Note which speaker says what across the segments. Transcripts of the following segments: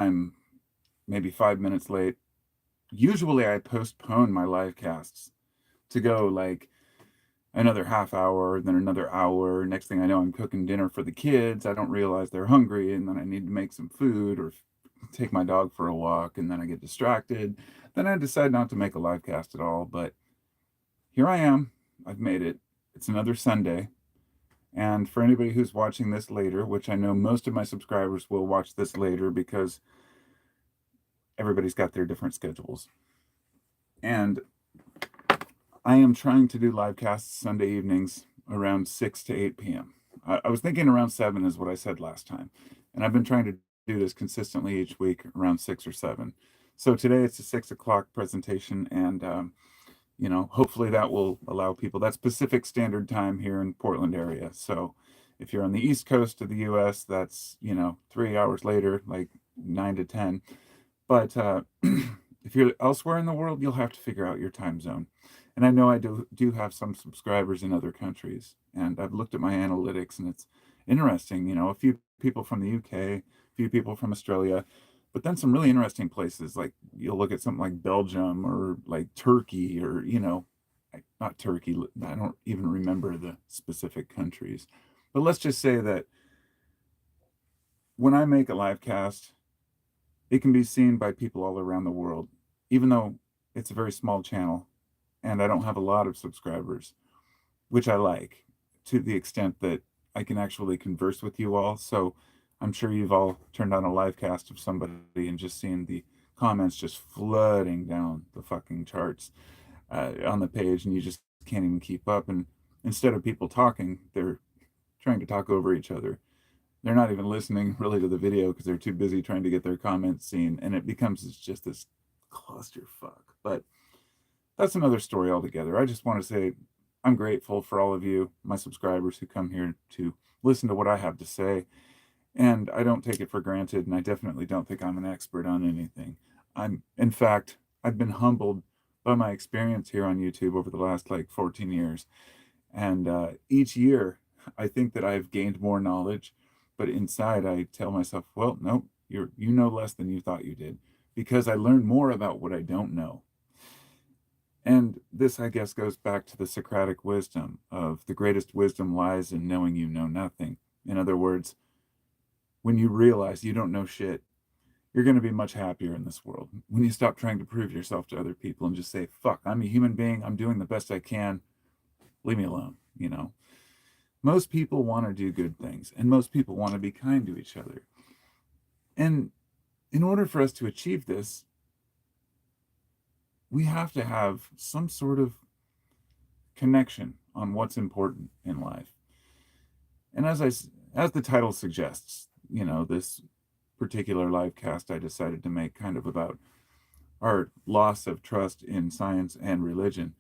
Speaker 1: I'm maybe 5 minutes late. Usually I postpone my live casts to go like another half hour, then another hour. Next thing I know, I'm cooking dinner for the kids. I don't realize they're hungry, and then I need to make some food or take my dog for a walk, and then I get distracted. Then I decide not to make a live cast at all. But here I am. I've made it. It's another Sunday. And for anybody who's watching this later, which I know most of my subscribers will watch this later because everybody's got their different schedules. And I am trying to do live casts Sunday evenings around 6 to 8 p.m. I was thinking around 7 is what I said last time. And I've been trying to do this consistently each week around 6 or 7. So today it's a 6 o'clock presentation, and hopefully that will allow people. That's Pacific Standard Time here in Portland area. So if you're on the East Coast of the U.S., that's 3 hours later, like 9 to 10. But if you're elsewhere in the world, you'll have to figure out your time zone. And I know I do have some subscribers in other countries, and I've looked at my analytics, and it's interesting. A few people from the UK, a few people from Australia, but then some really interesting places. Like you'll look at something like Belgium or like Turkey, or not Turkey. I don't even remember the specific countries, but let's just say that when I make a live cast, it can be seen by people all around the world, even though it's a very small channel and I don't have a lot of subscribers, which I like to the extent that I can actually converse with you all. So I'm sure you've all turned on a live cast of somebody and just seen the comments just flooding down the fucking charts on the page, and you just can't even keep up. And instead of people talking, they're trying to talk over each other. They're not even listening really to the video because they're too busy trying to get their comments seen, and it becomes just this clusterfuck. But that's another story altogether. I just want to say I'm grateful for all of you, my subscribers, who come here to listen to what I have to say. And I don't take it for granted, and I definitely don't think I'm an expert on anything. In fact, I've been humbled by my experience here on YouTube over the last like 14 years. And each year, I think that I've gained more knowledge, but inside I tell myself, well, nope, you know less than you thought you did, because I learned more about what I don't know. And this, I guess, goes back to the Socratic wisdom of the greatest wisdom lies in knowing you know nothing. In other words, when you realize you don't know shit, you're going to be much happier in this world. When you stop trying to prove yourself to other people and just say, fuck, I'm a human being, I'm doing the best I can, leave me alone. Most people want to do good things, and most people want to be kind to each other. And in order for us to achieve this, we have to have some sort of connection on what's important in life. And as the title suggests, this particular live cast I decided to make kind of about our loss of trust in science and religion.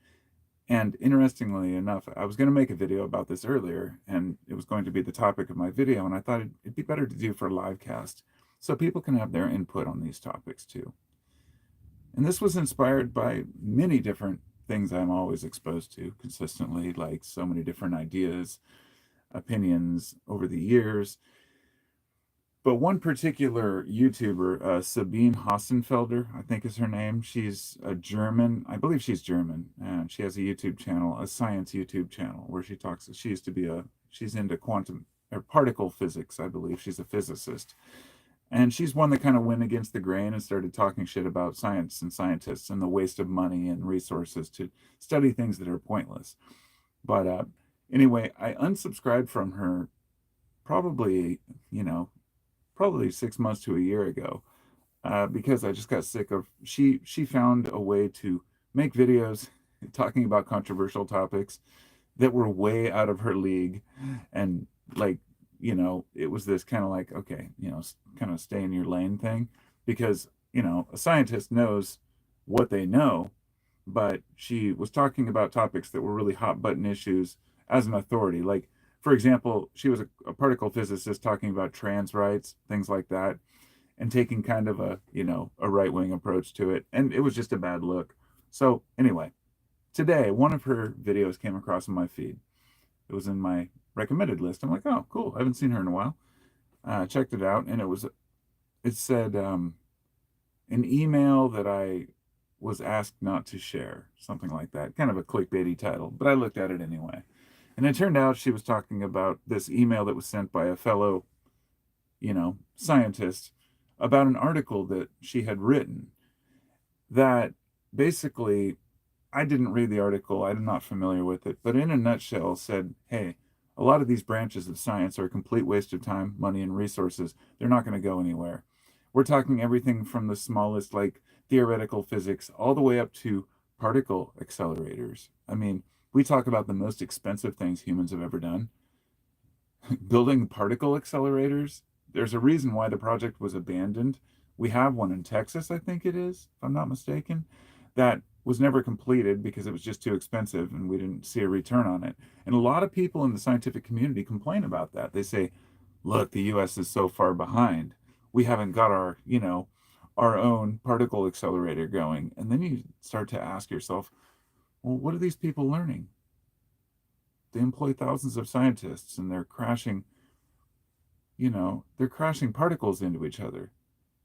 Speaker 1: And interestingly enough, I was going to make a video about this earlier, and it was going to be the topic of my video, and I thought it'd be better to do for a live cast so people can have their input on these topics too. And this was inspired by many different things I'm always exposed to consistently, like so many different ideas, opinions over the years. But one particular YouTuber, Sabine Hassenfelder, I think is her name. She's a German, I believe she's German, and she has a YouTube channel, a science YouTube channel, where she talks. She's into quantum or particle physics, I believe. She's a physicist. And she's one that kind of went against the grain and started talking shit about science and scientists and the waste of money and resources to study things that are pointless. But anyway, I unsubscribed from her probably, probably 6 months to a year ago, because I just got sick of. She found a way to make videos talking about controversial topics that were way out of her league, and like it was this kind of like, okay, kind of stay in your lane thing, because a scientist knows what they know, but she was talking about topics that were really hot button issues as an authority. Like, for example, she was a particle physicist talking about trans rights, things like that, and taking kind of a right wing approach to it, and it was just a bad look. So anyway, today one of her videos came across in my feed. It was in my recommended list. I'm like, oh, cool. I haven't seen her in a while. Checked it out, and it was it said an email that I was asked not to share, something like that. Kind of a clickbaity title, but I looked at it anyway. And it turned out she was talking about this email that was sent by a fellow, scientist about an article that she had written that basically I didn't read the article. I'm not familiar with it, but in a nutshell said, hey, a lot of these branches of science are a complete waste of time, money, and resources. They're not going to go anywhere. We're talking everything from the smallest, like theoretical physics, all the way up to particle accelerators. I mean, we talk about the most expensive things humans have ever done. Building particle accelerators, there's a reason why the project was abandoned. We have one in Texas, I think it is, if I'm not mistaken, that was never completed because it was just too expensive and we didn't see a return on it. And a lot of people in the scientific community complain about that. They say, look, the US is so far behind. We haven't got our own particle accelerator going. And then you start to ask yourself, well, what are these people learning? They employ thousands of scientists and they're crashing particles into each other.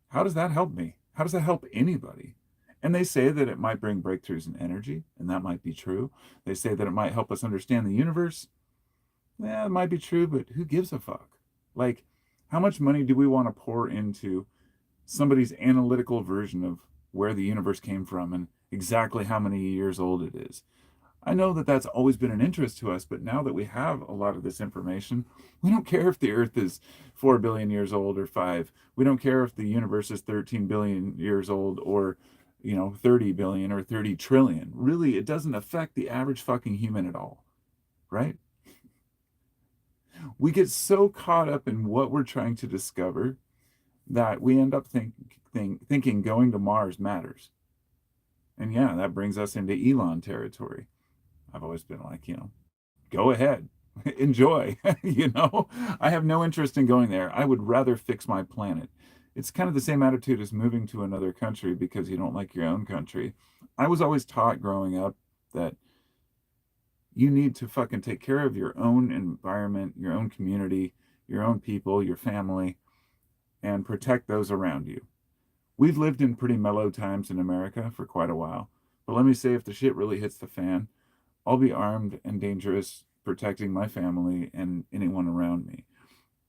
Speaker 1: How does that help me? How does that help anybody? And they say that it might bring breakthroughs in energy, and that might be true. They say that it might help us understand the universe. Yeah, it might be true, but who gives a fuck? Like, how much money do we want to pour into somebody's analytical version of where the universe came from and exactly how many years old it is? I know that that's always been an interest to us, but now that we have a lot of this information, we don't care if the Earth is 4 billion years old or 5. We don't care if the universe is 13 billion years old or, 30 billion or 30 trillion. Really, it doesn't affect the average fucking human at all, right? We get so caught up in what we're trying to discover that we end up thinking going to Mars matters. And yeah, that brings us into Elon territory. I've always been like, go ahead, enjoy. I have no interest in going there. I would rather fix my planet. It's kind of the same attitude as moving to another country because you don't like your own country. I was always taught growing up that you need to fucking take care of your own environment, your own community, your own people, your family, and protect those around you. We've lived in pretty mellow times in America for quite a while. But let me say, if the shit really hits the fan, I'll be armed and dangerous, protecting my family and anyone around me.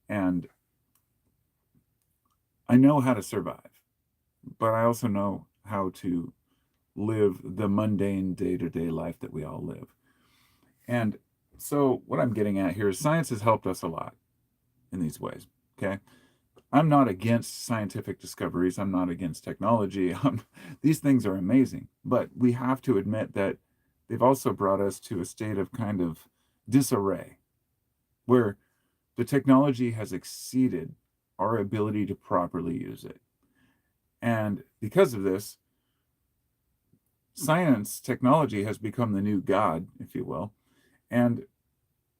Speaker 1: And I know how to survive, but I also know how to live the mundane day to day life that we all live. And so, what I'm getting at here is science has helped us a lot in these ways. Okay. I'm not against scientific discoveries. I'm not against technology. These things are amazing. But we have to admit that they've also brought us to a state of kind of disarray where the technology has exceeded our ability to properly use it. And because of this, science, technology has become the new God, if you will. And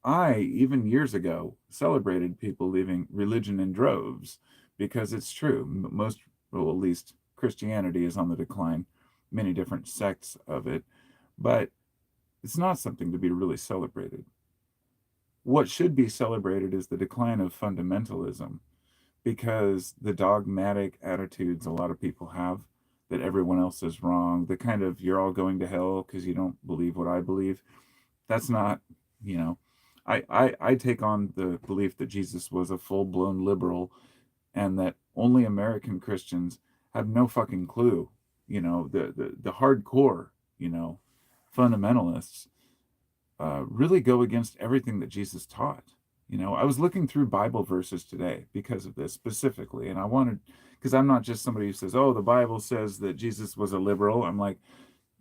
Speaker 1: I, even years ago, celebrated people leaving religion in droves because it's true. Most, well, at least Christianity is on the decline, many different sects of it, but it's not something to be really celebrated. What should be celebrated is the decline of fundamentalism because the dogmatic attitudes a lot of people have that everyone else is wrong, the kind of you're all going to hell because you don't believe what I believe, that's not, you know, I take on the belief that Jesus was a full blown liberal and that only American Christians have no fucking clue. The hardcore, fundamentalists really go against everything that Jesus taught. I was looking through Bible verses today because of this specifically, and I wanted, because I'm not just somebody who says, oh, the Bible says that Jesus was a liberal. I'm like,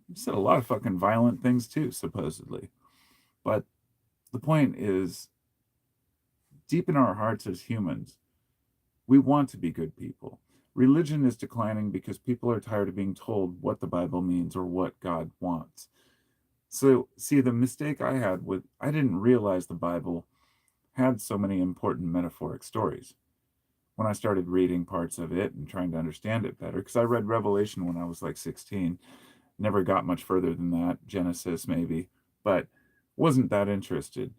Speaker 1: he said a lot of fucking violent things too, supposedly. But the point is, deep in our hearts as humans, we want to be good people. Religion is declining because people are tired of being told what the Bible means or what God wants. So, see, the mistake I had with, I didn't realize the Bible had so many important metaphoric stories when I started reading parts of it and trying to understand it better. Because I read Revelation when I was like 16, never got much further than that, Genesis maybe, but wasn't that interested.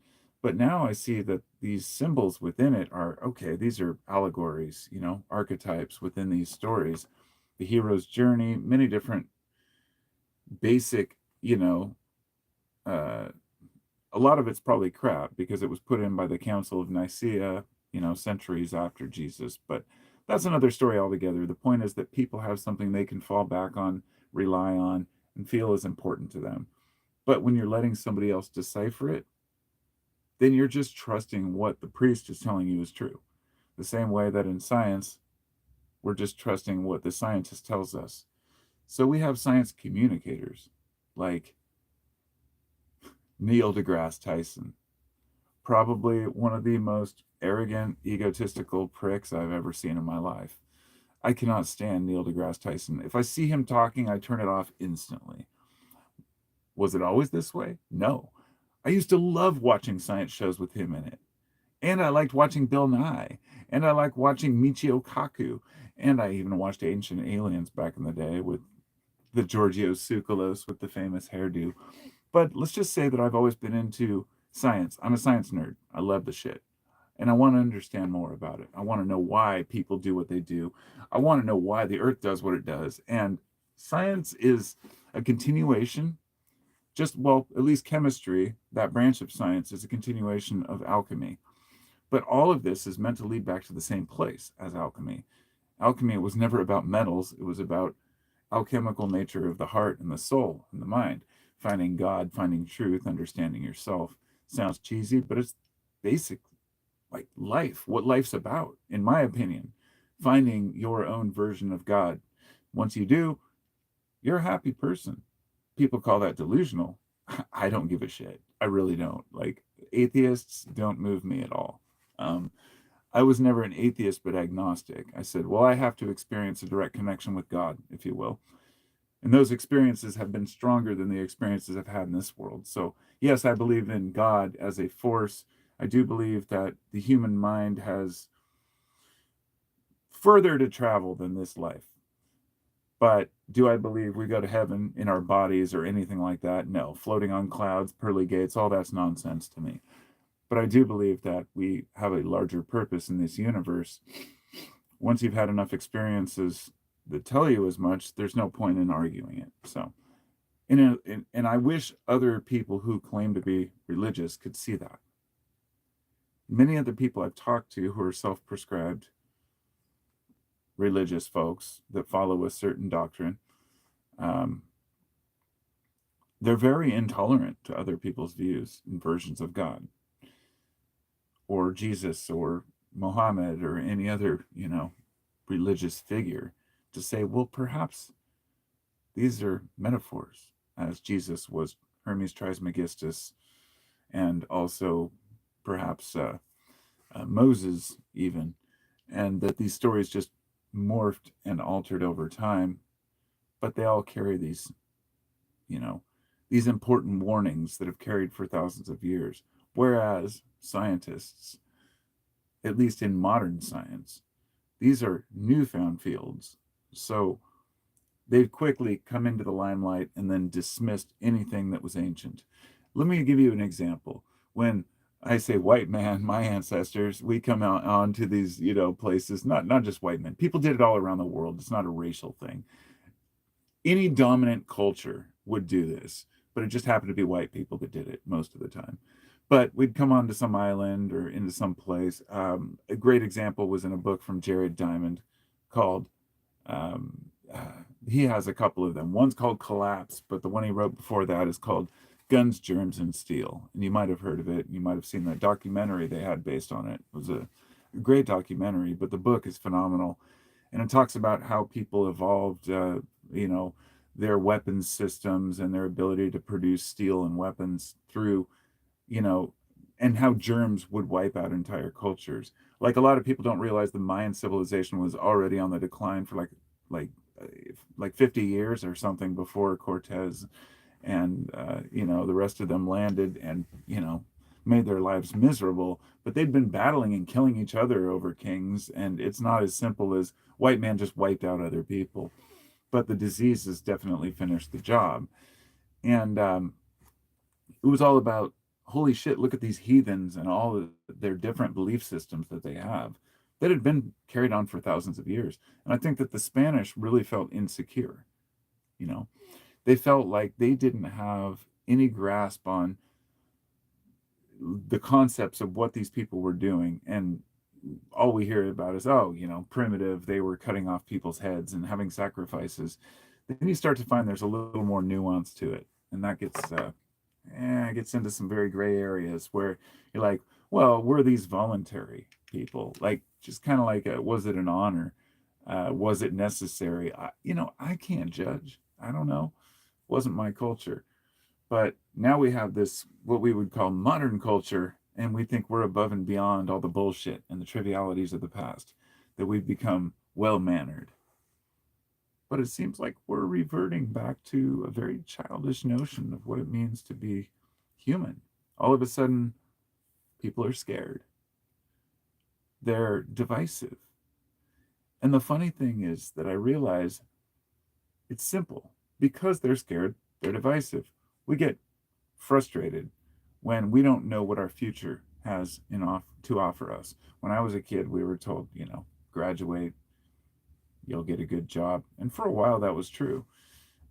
Speaker 1: But now I see that these symbols within it are okay, these are allegories, archetypes within these stories. The hero's journey, many different basic, uh, a lot of it's probably crap because it was put in by the Council of Nicaea, centuries after Jesus. But that's another story altogether. The point is that people have something they can fall back on, rely on, and feel is important to them. But when you're letting somebody else decipher it, then you're just trusting what the priest is telling you is true. The same way that in science, we're just trusting what the scientist tells us. So we have science communicators like Neil deGrasse Tyson, probably one of the most arrogant, egotistical pricks I've ever seen in my life. I cannot stand Neil deGrasse Tyson. If I see him talking, I turn it off instantly. Was it always this way? No. I used to love watching science shows with him in it. And I liked watching Bill Nye. And I liked watching Michio Kaku. And I even watched Ancient Aliens back in the day with the Giorgio Tsoukalos with the famous hairdo. But let's just say that I've always been into science. I'm a science nerd. I love the shit. And I want to understand more about it. I want to know why people do what they do. I want to know why the earth does what it does. And science is a continuation, at least chemistry, that branch of science, is a continuation of alchemy. But all of this is meant to lead back to the same place as alchemy. Alchemy was never about metals, it was about alchemical nature of the heart and the soul and the mind, finding God, finding truth, understanding yourself. Sounds cheesy, but it's basic, like life, what life's about, in my opinion. Finding your own version of God. Once you do, you're a happy person. People call that delusional. I don't give a shit. I really don't. Like, atheists don't move me at all. I was never an atheist, but agnostic. I said, well, I have to experience a direct connection with God, if you will. And those experiences have been stronger than the experiences I've had in this world. So, yes, I believe in God as a force. I do believe that the human mind has further to travel than this life. But do I believe we go to heaven in our bodies or anything like that? No. Floating on clouds, pearly gates, all that's nonsense to me. But I do believe that we have a larger purpose in this universe. Once you've had enough experiences that tell you as much, there's no point in arguing it. So, and I wish other people who claim to be religious could see that. Many of the people I've talked to who are self-prescribed religious folks that follow a certain doctrine, they're very intolerant to other people's views and versions of God or Jesus or Mohammed or any other, religious figure, to say, well, perhaps these are metaphors, as Jesus was Hermes Trismegistus, and also perhaps Moses even, and that these stories just morphed and altered over time, but they all carry these, these important warnings that have carried for thousands of years. Whereas scientists, at least in modern science, these are newfound fields. So they've quickly come into the limelight and then dismissed anything that was ancient. Let me give you an example. When I say white man, my ancestors, we come out onto these, places, not just white men. People did it all around the world. It's not a racial thing. Any dominant culture would do this, but it just happened to be white people that did it most of the time. But we'd come onto some island or into some place. A great example was in a book from Jared Diamond called, he has a couple of them. One's called Collapse, but the one he wrote before that is called Guns, Germs, and Steel. And you might have heard of it. You might have seen that documentary they had based on it. It was a great documentary, but the book is phenomenal. And it talks about how people evolved, their weapons systems and their ability to produce steel and weapons through, and how germs would wipe out entire cultures. Like, a lot of people don't realize the Mayan civilization was already on the decline for like 50 years or something before Cortez and the rest of them landed and made their lives miserable. But they'd been battling and killing each other over kings, and it's not as simple as white man just wiped out other people. But the diseases definitely finished the job. And it was all about holy shit, look at these heathens and all of their different belief systems that they have that had been carried on for thousands of years. And I think that the Spanish really felt insecure. You know, they felt like they didn't have any grasp on the concepts of what these people were doing. And all we hear about is, oh, primitive, they were cutting off people's heads and having sacrifices. Then you start to find there's a little more nuance to it. And that gets into some very gray areas where you're like, well, were these voluntary people? Like, just kind of like, was it an honor? Was it necessary? I can't judge. I don't know. It wasn't my culture. But now we have this, what we would call modern culture, and we think we're above and beyond all the bullshit and the trivialities of the past, that we've become well mannered. But it seems like we're reverting back to a very childish notion of what it means to be human. All of a sudden, people are scared, they're divisive. And the funny thing is that I realize it's simple. Because they're scared, they're divisive. We get frustrated when we don't know what our future has to offer us. When I was a kid, we were told, graduate, you'll get a good job. And for a while, that was true.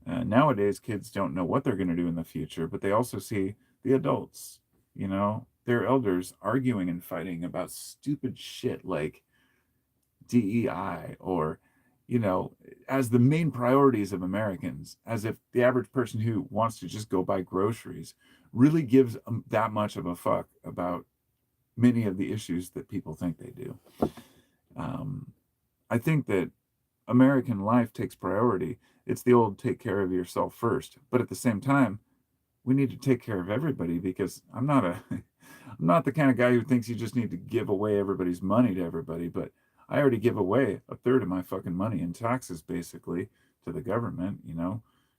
Speaker 1: Nowadays, kids don't know what they're going to do in the future, but they also see the adults, their elders arguing and fighting about stupid shit like DEI or, as the main priorities of Americans, as if the average person who wants to just go buy groceries really gives that much of a fuck about many of the issues that people think they do. I think that American life takes priority. It's the old take care of yourself first. But at the same time, we need to take care of everybody because I'm not I'm not the kind of guy who thinks you just need to give away everybody's money to everybody, but I already give away a third of my fucking money in taxes basically to the government,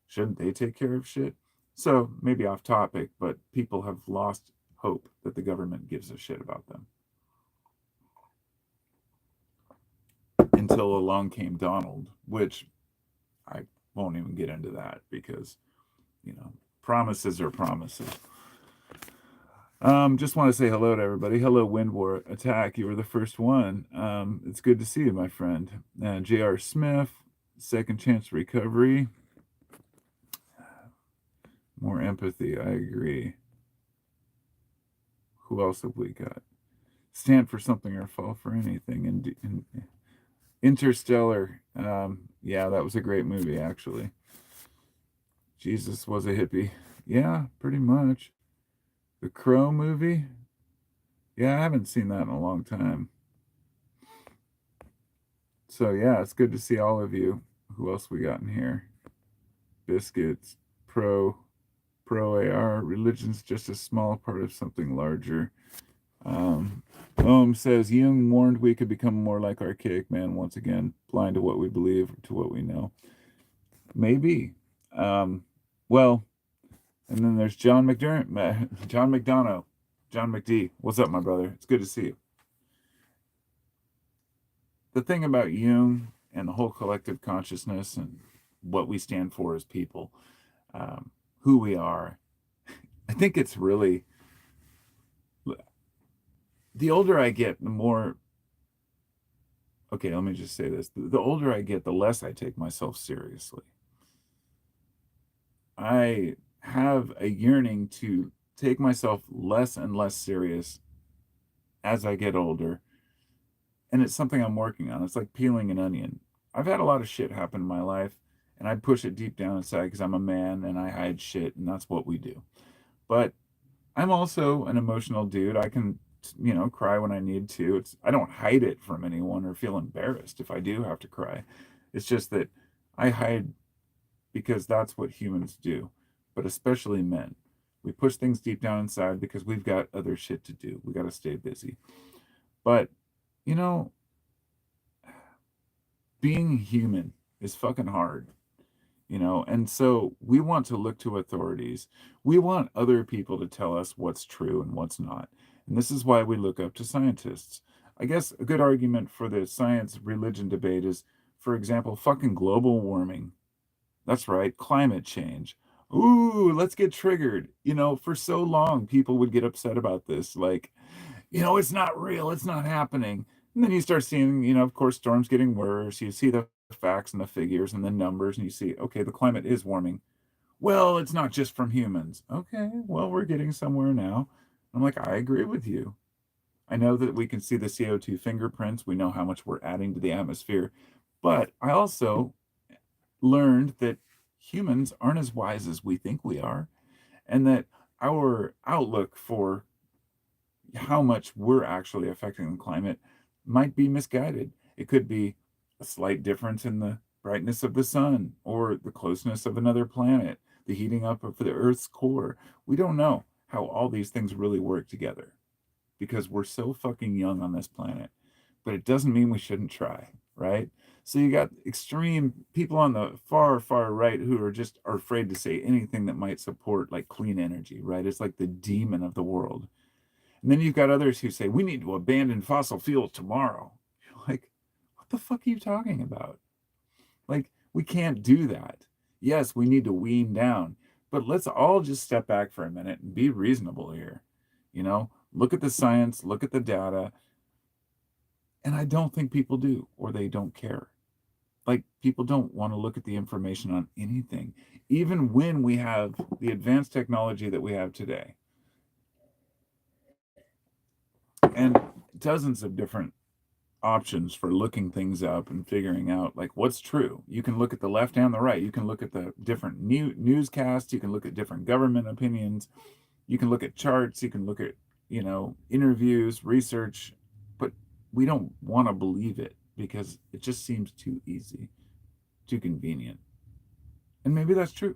Speaker 1: Shouldn't they take care of shit? So maybe off topic, but people have lost hope that the government gives a shit about them. Until along came Donald, which I won't even get into that because, promises are promises. Just want to say hello to everybody. Hello, Wind War Attack. You were the first one. It's good to see you, my friend. J.R. Smith, Second Chance Recovery. More empathy. I agree. Who else have we got? Stand for something or fall for anything. And Interstellar. Yeah, that was a great movie, actually. Jesus was a hippie. Yeah, pretty much. The Crow movie? Yeah, I haven't seen that in a long time. So yeah, it's good to see all of you. Who else we got in here? Biscuits, Pro AR. Religion's just a small part of something larger. Ohm says Jung warned we could become more like archaic man once again, blind to what we believe, to what we know. Maybe. Well, and then there's John McDonough. John McD. What's up, my brother? It's good to see you. The thing about Jung and the whole collective consciousness and what we stand for as people, who we are, I think it's really, the older I get, the more, okay, let me just say this. The older I get, the less I take myself seriously. I have a yearning to take myself less and less serious as I get older. And it's something I'm working on. It's like peeling an onion. I've had a lot of shit happen in my life, and I push it deep down inside because I'm a man and I hide shit, and that's what we do. But I'm also an emotional dude. I can, cry when I need to. I don't hide it from anyone or feel embarrassed if I do have to cry. It's just that I hide because that's what humans do, but especially men. We push things deep down inside because we've got other shit to do. We got to stay busy. But, being human is fucking hard, and so we want to look to authorities. We want other people to tell us what's true and what's not. And this is why we look up to scientists. I guess a good argument for the science religion debate is, for example, fucking global warming. That's right, climate change. Ooh, let's get triggered. For so long, people would get upset about this. Like, it's not real. It's not happening. And then you start seeing, of course, storms getting worse. You see the facts and the figures and the numbers, and you see, okay, the climate is warming. Well, it's not just from humans. Okay, well, we're getting somewhere now. I'm like, I agree with you. I know that we can see the CO2 fingerprints. We know how much we're adding to the atmosphere. But I also learned that humans aren't as wise as we think we are, and that our outlook for how much we're actually affecting the climate might be misguided. It could be a slight difference in the brightness of the sun or the closeness of another planet, the heating up of the Earth's core. We don't know how all these things really work together because we're so fucking young on this planet. But it doesn't mean we shouldn't try, right? So you got extreme people on the far, far right who are afraid to say anything that might support like clean energy, right? It's like the demon of the world. And then you've got others who say, we need to abandon fossil fuels tomorrow. You're like, what the fuck are you talking about? Like, we can't do that. Yes, we need to wean down, but let's all just step back for a minute and be reasonable here. Look at the science, look at the data. And I don't think people do, or they don't care. Like, people don't want to look at the information on anything, even when we have the advanced technology that we have today and dozens of different options for looking things up and figuring out like what's true. You can look at the left and the right. You can look at the different newscasts. You can look at different government opinions. You can look at charts. You can look at interviews, research, but we don't want to believe it because it just seems too easy, too convenient. And maybe that's true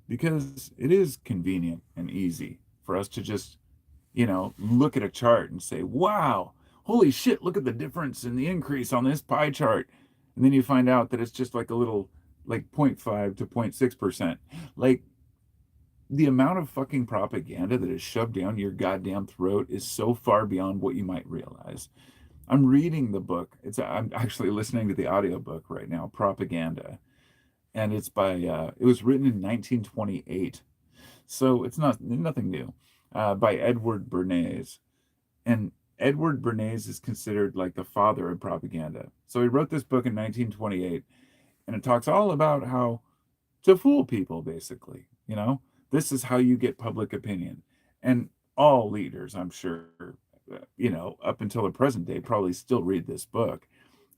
Speaker 1: because it is convenient and easy for us to just look at a chart and say, wow, holy shit, look at the difference in the increase on this pie chart. And then you find out that it's just like a little, like 0.5 to 0.6%. Like, the amount of fucking propaganda that is shoved down your goddamn throat is so far beyond what you might realize. I'm reading the book. I'm actually listening to the audiobook right now, Propaganda. And it's it was written in 1928. So it's nothing new, by Edward Bernays. And Edward Bernays is considered like the father of propaganda. So he wrote this book in 1928, and it talks all about how to fool people, basically. This is how you get public opinion. And all leaders, I'm sure, up until the present day, probably still read this book.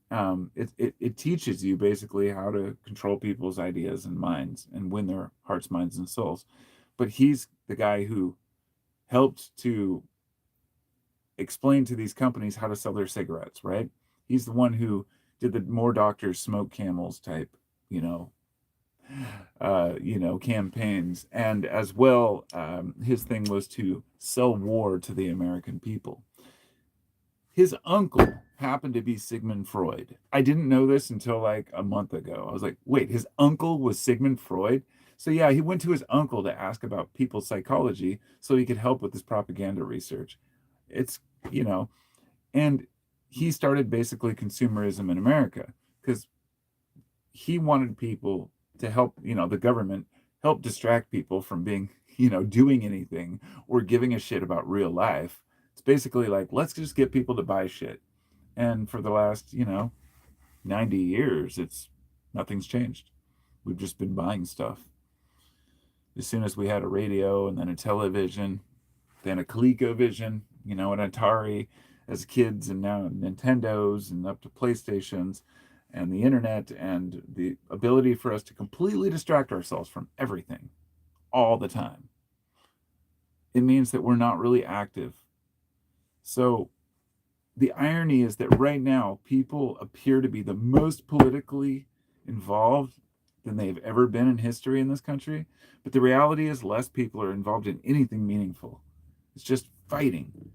Speaker 1: It teaches you basically how to control people's ideas and minds and win their hearts, minds, and souls. But he's the guy who helped to explain to these companies how to sell their cigarettes, right? He's the one who did the more doctors smoke camels type, you know, campaigns. And as well, his thing was to sell war to the American people. His uncle happened to be Sigmund Freud. I didn't know this until like a month ago. I was like, wait, his uncle was Sigmund Freud? So yeah, he went to his uncle to ask about people's psychology so he could help with his propaganda research. It's, you know, and he started basically consumerism in America because he wanted people to help, the government help distract people from being, doing anything or giving a shit about real life. It's basically like, let's just get people to buy shit. And for the last, 90 years, nothing's changed. We've just been buying stuff. As soon as we had a radio and then a television, then a ColecoVision, an Atari as kids, and now Nintendos and up to PlayStations and the internet and the ability for us to completely distract ourselves from everything all the time. It means that we're not really active. So the irony is that right now, people appear to be the most politically involved than they've ever been in history in this country. But the reality is, less people are involved in anything meaningful. It's just fighting.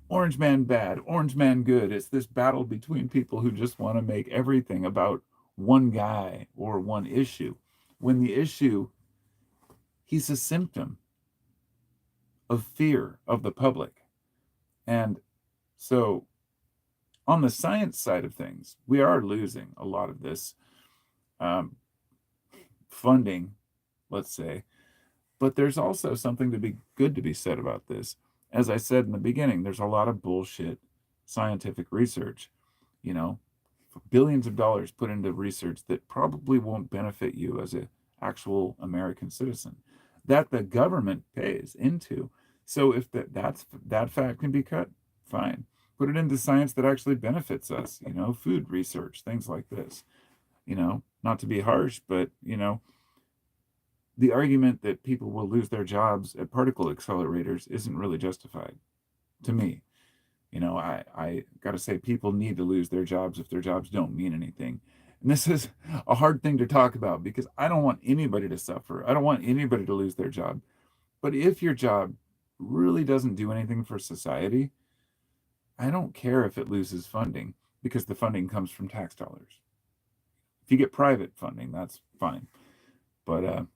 Speaker 1: Orange man bad, orange man good. It's this battle between people who just want to make everything about one guy or one issue. When the issue, he's a symptom of fear of the public. And so on the science side of things, we are losing a lot of this. Um, funding, let's say. But there's also something to be good to be said about this. As I said in the beginning, there's a lot of bullshit scientific research, you know, billions of dollars put into research that probably won't benefit you as a actual American citizen that the government pays into. So if that fact can be cut, fine. Put it into science that actually benefits us, food research, things like this. Not to be harsh, but the argument that people will lose their jobs at particle accelerators isn't really justified to me. I got to say, people need to lose their jobs if their jobs don't mean anything. And this is a hard thing to talk about because I don't want anybody to suffer. I don't want anybody to lose their job. But if your job really doesn't do anything for society, I don't care if it loses funding because the funding comes from tax dollars. If you get private funding, that's fine. But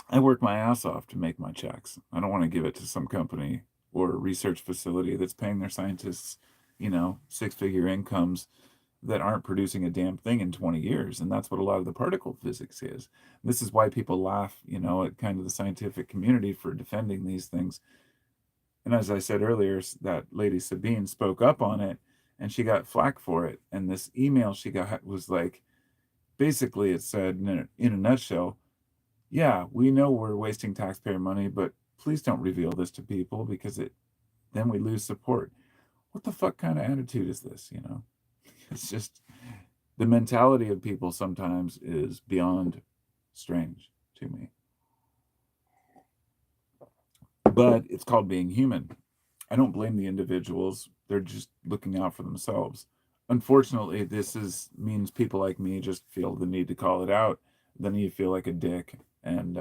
Speaker 1: I work my ass off to make my checks. I don't want to give it to some company or research facility that's paying their scientists, six-figure incomes that aren't producing a damn thing in 20 years. And that's what a lot of the particle physics is. This is why people laugh, at kind of the scientific community for defending these things. And as I said earlier, that lady Sabine spoke up on it and she got flack for it. And this email she got was like, basically it said in a nutshell, yeah, we know we're wasting taxpayer money, but please don't reveal this to people because then we lose support. What the fuck kind of attitude is this? It's just the mentality of people sometimes is beyond strange to me. But it's called being human. I don't blame the individuals. They're just looking out for themselves. Unfortunately, means people like me just feel the need to call it out. Then you feel like a dick, and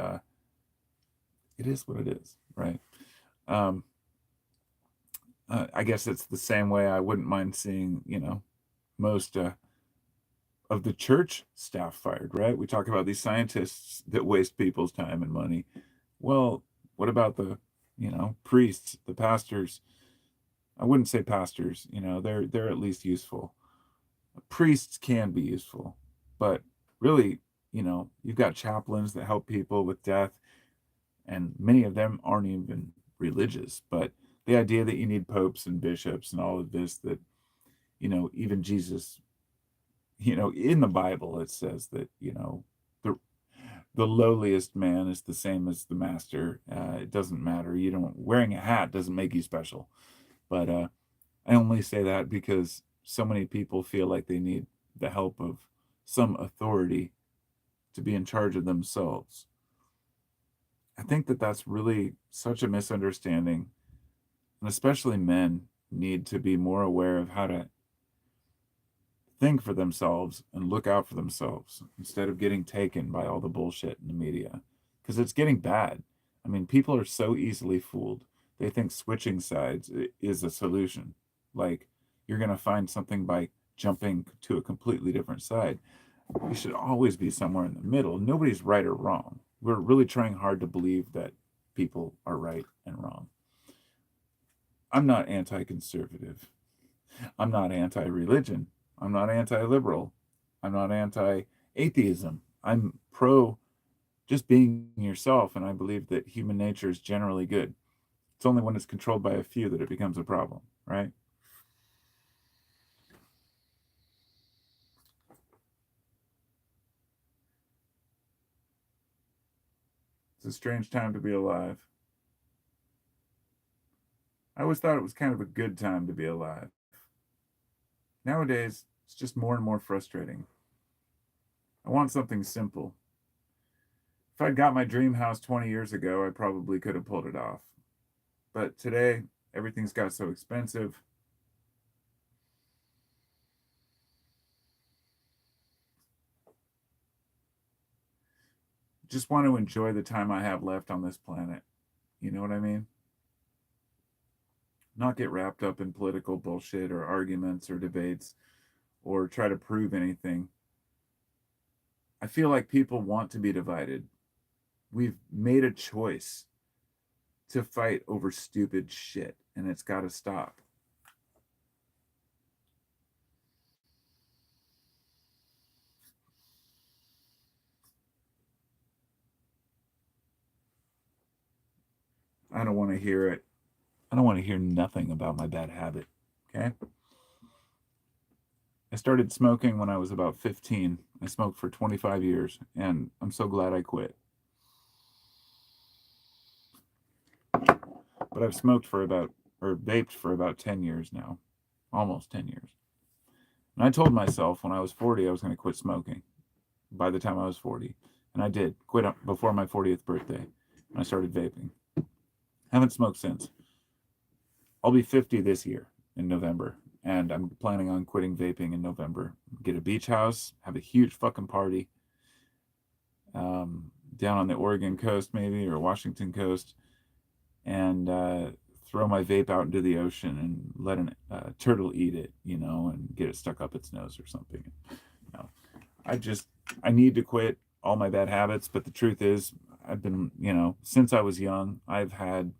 Speaker 1: it is what it is, right? I guess it's the same way I wouldn't mind seeing, most of the church staff fired, right? We talk about these scientists that waste people's time and money. Well, what about the, priests, the pastors? I wouldn't say pastors, they're at least useful. Priests can be useful, but really, you've got chaplains that help people with death, and many of them aren't even religious. But the idea that you need popes and bishops and all of this, that, even Jesus, in the Bible, it says that, the the lowliest man is the same as the master. It doesn't matter. Wearing a hat doesn't make you special. But I only say that because so many people feel like they need the help of some authority to be in charge of themselves. I think that that's really such a misunderstanding. And especially men need to be more aware of how to think for themselves and look out for themselves instead of getting taken by all the bullshit in the media. Because it's getting bad. I mean, people are so easily fooled. They think switching sides is a solution. Like, you're going to find something by jumping to a completely different side. You should always be somewhere in the middle. Nobody's right or wrong. We're really trying hard to believe that people are right and wrong. I'm not anti-conservative. I'm not anti-religion. I'm not anti-liberal. I'm not anti-atheism. I'm pro just being yourself, and I believe that human nature is generally good. It's only when it's controlled by a few that it becomes a problem, right? It's a strange time to be alive. I always thought it was kind of a good time to be alive. Nowadays, it's just more and more frustrating. I want something simple. If I'd got my dream house 20 years ago, I probably could have pulled it off. But today, everything's got so expensive. Just want to enjoy the time I have left on this planet. You know what I mean? Not get wrapped up in political bullshit or arguments or debates or try to prove anything. I feel like people want to be divided. We've made a choice to fight over stupid shit, and it's got to stop. I don't want to hear it. I don't want to hear nothing about my bad habit. Okay? I started smoking when I was about 15. I smoked for 25 years, and I'm so glad I quit. But I've smoked for about, or vaped for about 10 years now, almost 10 years. And I told myself when I was 40 I was going to quit smoking by the time I was 40. And I did, quit before my 40th birthday. And I started vaping. Haven't smoked since. I'll be 50 this year in November. And I'm planning on quitting vaping in November. Get a beach house, have a huge fucking party down on the Oregon coast, maybe, or Washington coast, and throw my vape out into the ocean and let a turtle eat it, and get it stuck up its nose or something. No, I need to quit all my bad habits, but the truth is, I've been, since I was young, I've had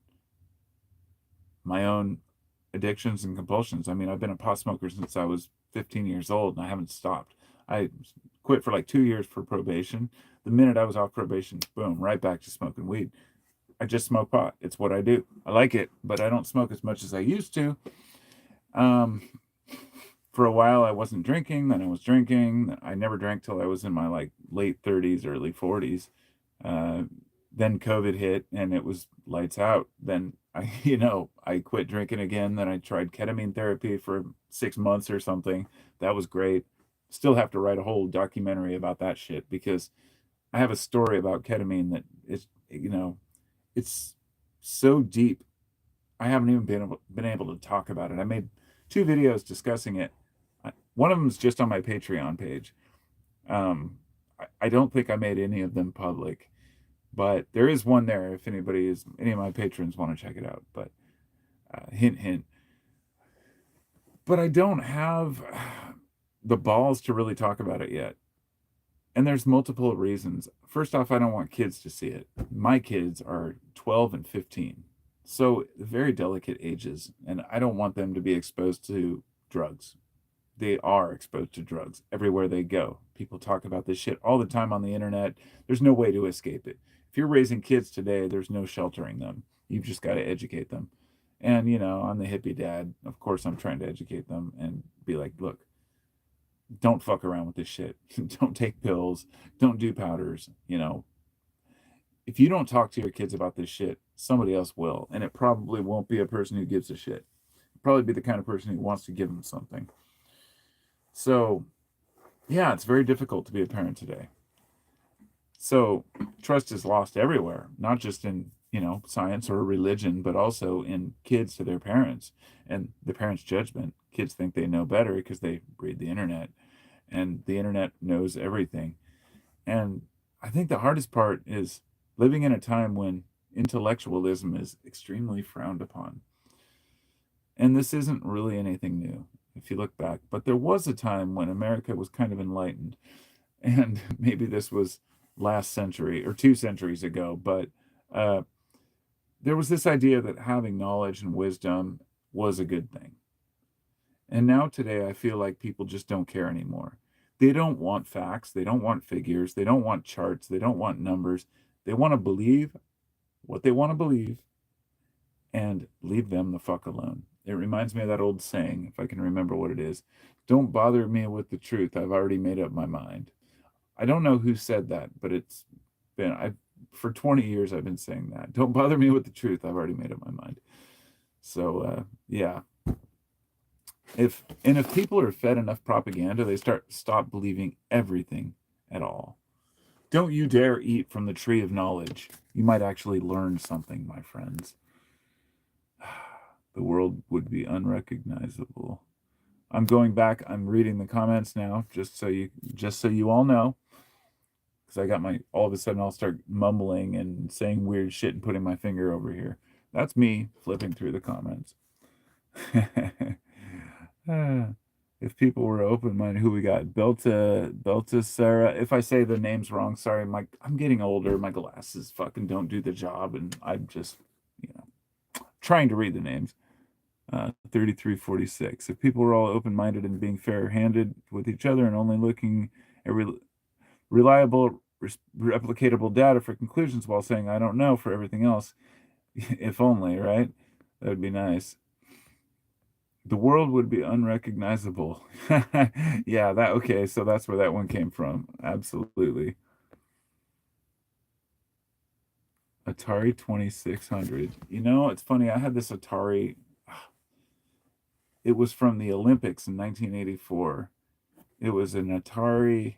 Speaker 1: my own addictions and compulsions. I mean, I've been a pot smoker since I was 15 years old, and I haven't stopped. I quit for like 2 years for probation. The minute I was off probation, boom, right back to smoking weed. I just smoke pot. It's what I do. I like it, but I don't smoke as much as I used to. For a while, I wasn't drinking. Then I was drinking. I never drank till I was in my like late 30s, early 40s. Then COVID hit, and it was lights out. Then I quit drinking again. Then I tried ketamine therapy for 6 months or something. That was great. Still have to write a whole documentary about that shit because I have a story about ketamine that is, it's so deep. I haven't even been able to talk about it. I made 2 videos discussing it. One of them is just on my Patreon page. I don't think I made any of them public, but there is one there if any of my patrons want to check it out. But hint, hint. But I don't have the balls to really talk about it yet. And there's multiple reasons. First off, I don't want kids to see it. My kids are 12 and 15. So very delicate ages, and I don't want them to be exposed to drugs. They are exposed to drugs everywhere they go. People talk about this shit all the time on the internet. There's no way to escape it. If you're raising kids today, there's no sheltering them. You've just got to educate them. And, I'm the hippie dad. Of course, I'm trying to educate them and be like, look, don't fuck around with this shit. Don't take pills. Don't do powders. If you don't talk to your kids about this shit, somebody else will. And it probably won't be a person who gives a shit. It'll probably be the kind of person who wants to give them something. So, yeah, it's very difficult to be a parent today. So, trust is lost everywhere, not just in, science or religion, but also in kids to their parents and the parents' judgment. Kids think they know better because they read the internet, and the internet knows everything. And I think the hardest part is living in a time when intellectualism is extremely frowned upon. And this isn't really anything new if you look back, but there was a time when America was kind of enlightened. And maybe this was last century or 2 centuries ago, but there was this idea that having knowledge and wisdom was a good thing. And now today, I feel like people just don't care anymore. They don't want facts. They don't want figures. They don't want charts. They don't want numbers. They want to believe what they want to believe and leave them the fuck alone. It reminds me of that old saying, if I can remember what it is: don't bother me with the truth. I've already made up my mind. I don't know who said that, but it's been, for 20 years, I've been saying that. Don't bother me with the truth. I've already made up my mind. So, yeah. If people are fed enough propaganda, they stop believing everything at all. Don't you dare eat from the tree of knowledge. You might actually learn something, my friends. The world would be unrecognizable. I'm going back. I'm reading the comments now, just so you all know, because I got all of a sudden I'll start mumbling and saying weird shit and putting my finger over here. That's me flipping through the comments. If people were open-minded, who we got? Belta Sarah. If I say the names wrong, sorry. I'm getting older. My glasses fucking don't do the job, and I'm just, trying to read the names. 3346. If people were all open-minded and being fair-handed with each other and only looking at reliable, replicatable data for conclusions while saying "I don't know" for everything else, If only, right? That would be nice. The world would be unrecognizable. Yeah, that okay, so that's where that one came from. Absolutely. Atari 2600. You know, it's funny. I had this Atari. It was from the Olympics in 1984. It was an Atari. I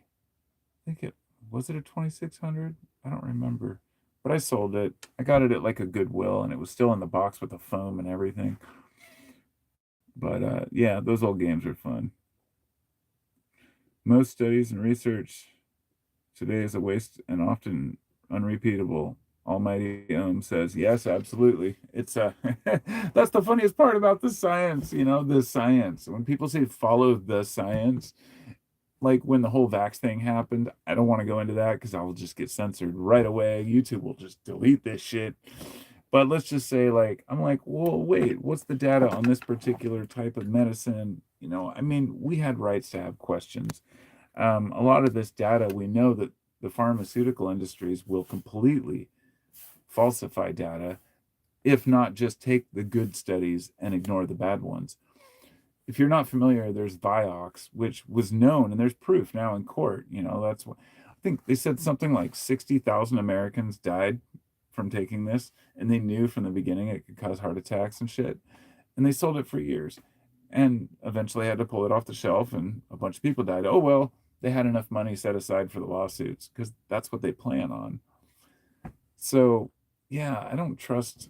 Speaker 1: think it was it a 2600. I don't remember, but I sold it. I got it at like a Goodwill, and it was still in the box with the foam and everything. But yeah, those old games are fun. Most studies and research today is a waste and often unrepeatable. Almighty says, yes, absolutely. It's that's the funniest part about the science, the science. When people say follow the science, like when the whole vax thing happened, I don't want to go into that because I will just get censored right away. YouTube will just delete this shit. But let's just say, like, I'm like, well, wait, what's the data on this particular type of medicine? I mean, we had rights to have questions. A lot of this data, we know that the pharmaceutical industries will completely falsify data, if not just take the good studies and ignore the bad ones. If you're not familiar, there's Vioxx, which was known, and there's proof now in court. That's what I think they said something like 60,000 Americans died from taking this, and they knew from the beginning it could cause heart attacks and shit. And they sold it for years and eventually had to pull it off the shelf, and a bunch of people died. Oh, well, they had enough money set aside for the lawsuits because that's what they plan on. So, yeah, I don't trust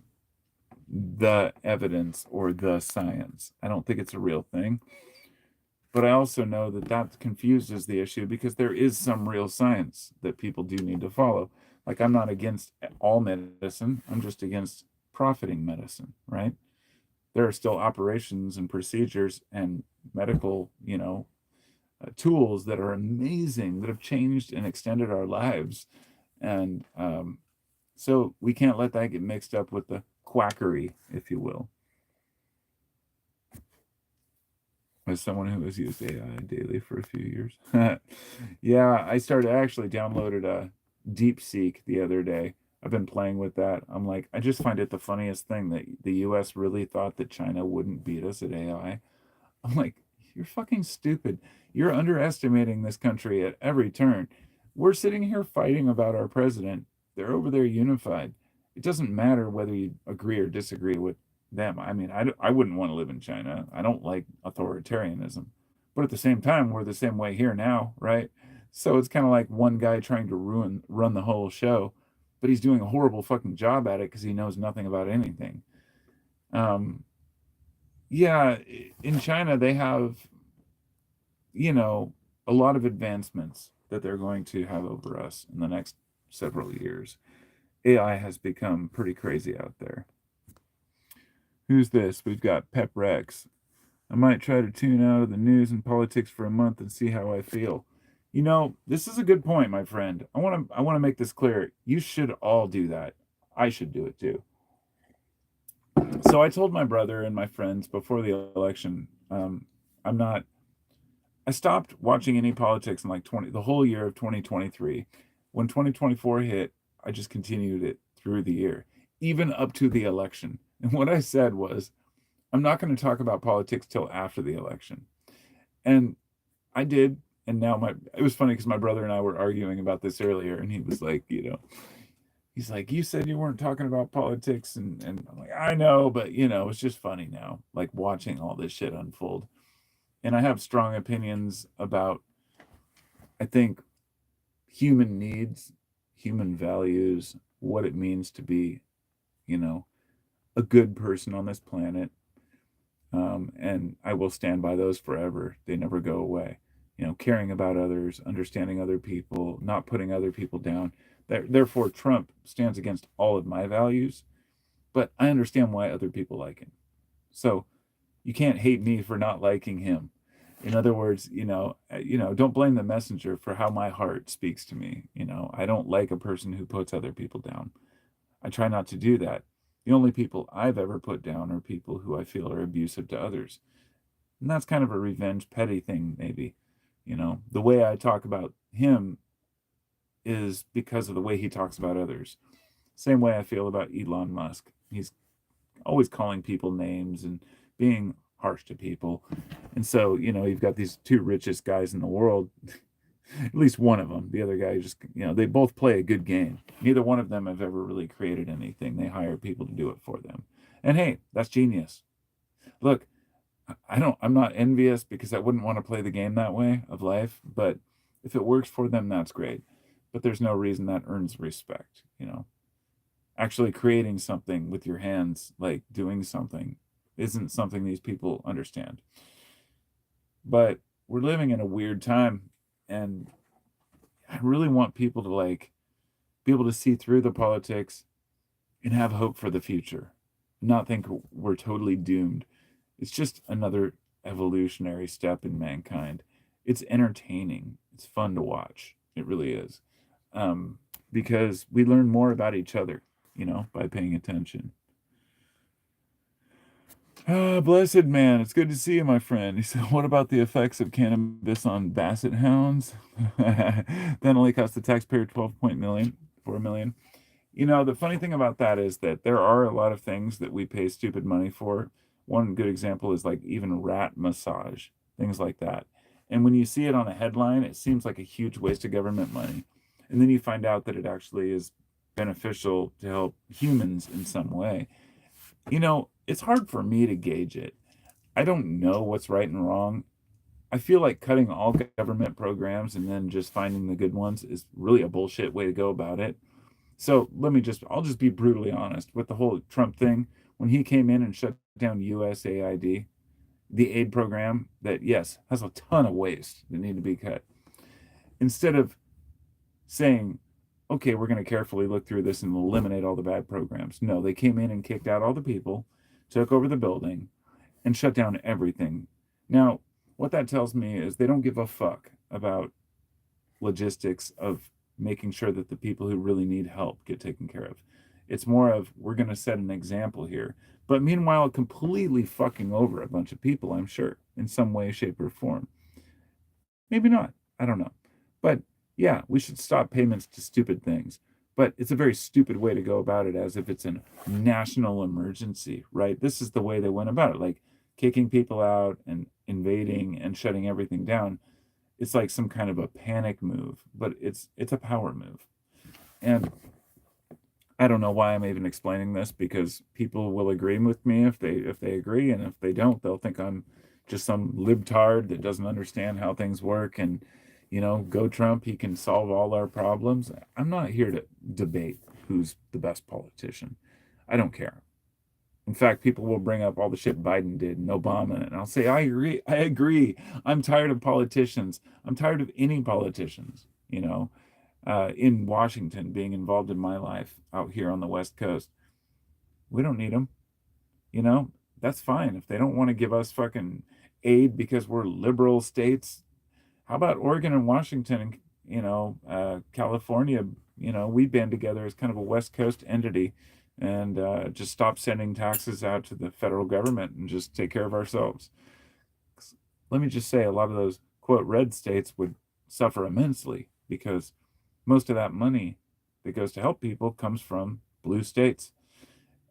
Speaker 1: the evidence or the science. I don't think it's a real thing. But I also know that that confuses the issue because there is some real science that people do need to follow. Like, I'm not against all medicine, I'm just against profiting medicine, right? There are still operations and procedures and medical, tools that are amazing that have changed and extended our lives. And so we can't let that get mixed up with the quackery, if you will. As someone who has used AI daily for a few years. Yeah, I actually downloaded a DeepSeek the other day. I've been playing with that. I'm like, I just find it the funniest thing that the US really thought that China wouldn't beat us at AI. I'm like, you're fucking stupid. You're underestimating this country at every turn. We're sitting here fighting about our president. They're over there unified. It doesn't matter whether you agree or disagree with them. I mean, I wouldn't want to live in China. I don't like authoritarianism. But at the same time, we're the same way here now, right? So it's kind of like one guy trying to run the whole show, but he's doing a horrible fucking job at it because he knows nothing about anything. Um, yeah, in China, they have, you know, a lot of advancements that they're going to have over us in the next several years. AI has become pretty crazy out there. Who's this? We've got Pep Rex. I might try to tune out of the news and politics for a month and see how I feel. This is a good point, my friend. I want to make this clear. You should all do that. I should do it too. So I told my brother and my friends before the election, I'm not I stopped watching any politics in like the whole year of 2023. When 2024 hit, I just continued it through the year, even up to the election. And what I said was, I'm not going to talk about politics till after the election. And I did. And now it was funny because my brother and I were arguing about this earlier, and he was like, he's like, you said you weren't talking about politics, and I'm like, I know, but it's just funny now, like watching all this shit unfold. And I have strong opinions about, I think, human needs, human values, what it means to be, you know, a good person on this planet. And I will stand by those forever. They never go away. Caring about others, understanding other people, not putting other people down. Therefore, Trump stands against all of my values, but I understand why other people like him. So you can't hate me for not liking him. In other words, don't blame the messenger for how my heart speaks to me. I don't like a person who puts other people down. I try not to do that. The only people I've ever put down are people who I feel are abusive to others. And that's kind of a revenge petty thing, maybe. The way I talk about him is because of the way he talks about others. Same way I feel about Elon Musk. He's always calling people names and being harsh to people. And so, you've got these two richest guys in the world, at least one of them. The other guy just, they both play a good game. Neither one of them have ever really created anything. They hire people to do it for them. And hey, that's genius. Look, I'm not envious because I wouldn't want to play the game that way of life, but if it works for them, that's great. But there's no reason that earns respect. Actually creating something with your hands, like doing something, isn't something these people understand. But we're living in a weird time, and I really want people to be able to see through the politics and have hope for the future. Not think we're totally doomed. It's just another evolutionary step in mankind. It's entertaining. It's fun to watch. It really is. Because we learn more about each other, by paying attention. Ah, blessed man, it's good to see you, my friend. He said, what about the effects of cannabis on basset hounds? That only cost the taxpayer 4 million. The funny thing about that is that there are a lot of things that we pay stupid money for. One good example is like even rat massage, things like that. And when you see it on a headline, it seems like a huge waste of government money. And then you find out that it actually is beneficial to help humans in some way. It's hard for me to gauge it. I don't know what's right and wrong. I feel like cutting all government programs and then just finding the good ones is really a bullshit way to go about it. So I'll just be brutally honest with the whole Trump thing. When he came in and shut down USAID, the aid program that, yes, has a ton of waste that need to be cut, instead of saying, okay, we're going to carefully look through this and eliminate all the bad programs. No, they came in and kicked out all the people, took over the building, and shut down everything. Now, what that tells me is they don't give a fuck about logistics of making sure that the people who really need help get taken care of. It's more of, we're going to set an example here. But meanwhile, completely fucking over a bunch of people, I'm sure, in some way, shape, or form. Maybe not. I don't know. But yeah, we should stop payments to stupid things. But it's a very stupid way to go about it, as if it's a national emergency, right? This is the way they went about it, like kicking people out and invading and shutting everything down. It's like some kind of a panic move, but it's a power move. And I don't know why I'm even explaining this, because people will agree with me if they agree, and if they don't, they'll think I'm just some libtard that doesn't understand how things work. And go Trump, he can solve all our problems. I'm not here to debate who's the best politician. I don't care. In fact, people will bring up all the shit Biden did and Obama, and I'll say, I agree. I agree. I'm tired of politicians. I'm tired of any politicians, in Washington being involved in my life out here on the West Coast. We don't need them. That's fine. If they don't want to give us fucking aid because we're liberal states, how about Oregon and Washington and, California? We band together as kind of a West Coast entity, and just stop sending taxes out to the federal government and just take care of ourselves. Let me just say, a lot of those, quote, red states would suffer immensely, because most of that money that goes to help people comes from blue states.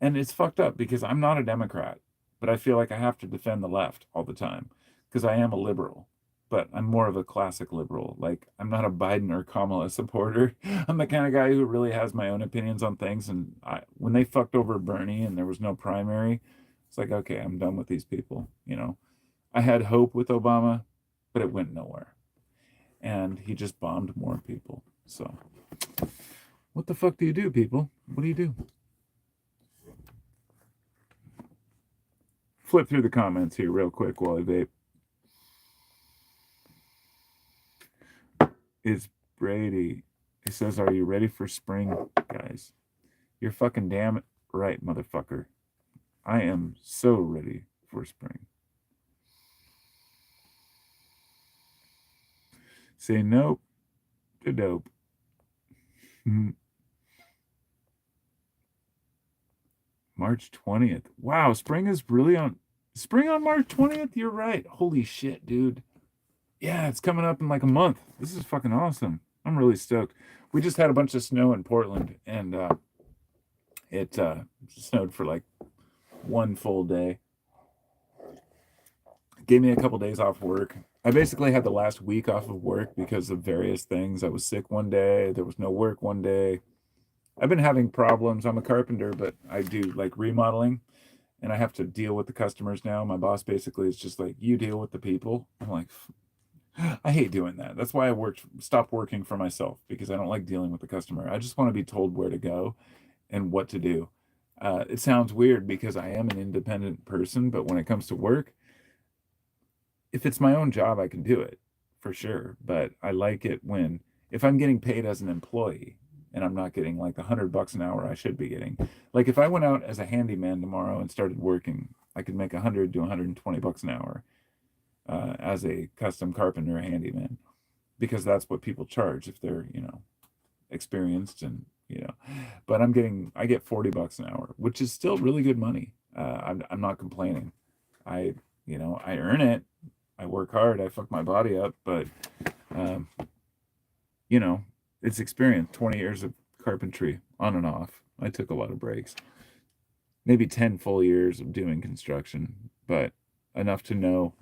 Speaker 1: And it's fucked up, because I'm not a Democrat, but I feel like I have to defend the left all the time, because I am a liberal. But I'm more of a classic liberal. Like, I'm not a Biden or Kamala supporter. I'm the kind of guy who really has my own opinions on things. And when they fucked over Bernie and there was no primary, it's like, okay, I'm done with these people. I had hope with Obama, but it went nowhere. And he just bombed more people. So, what the fuck do you do, people? What do you do? Flip through the comments here real quick while I vape. It's Brady. He says, are you ready for spring, guys? You're fucking damn right, motherfucker. I am so ready for spring. Say nope to dope. March 20th. Wow, spring is really on March 20th? You're right. Holy shit, dude. Yeah, it's coming up in like a month. This is fucking awesome. I'm really stoked. We just had a bunch of snow in Portland, and It snowed for like one full day. Gave me a couple days off work. I basically had the last week off of work because of various things. I was sick one day, there was no work one day. I've been having problems. I'm a carpenter, but I do like remodeling and I have to deal with the customers now. My boss basically is just like, you deal with the people. I'm like, I hate doing that. That's why stopped working for myself because I don't like dealing with the customer. I just want to be told where to go and what to do. It sounds weird because I am an independent person, but when it comes to work, if it's my own job, I can do it for sure. But I like it when, if I'm getting paid as an employee and I'm not getting like $100 an hour I should be getting, like if I went out as a handyman tomorrow and started working, I could make 100 to $120 an hour as a custom carpenter handyman because that's what people charge if they're, experienced and, but I get $40 an hour, which is still really good money. I'm not complaining. I, I earn it. I work hard. I fuck my body up, but um, you know, it's experience. 20 years of carpentry on and off. I took a lot of breaks. Maybe 10 full years of doing construction, but enough to know,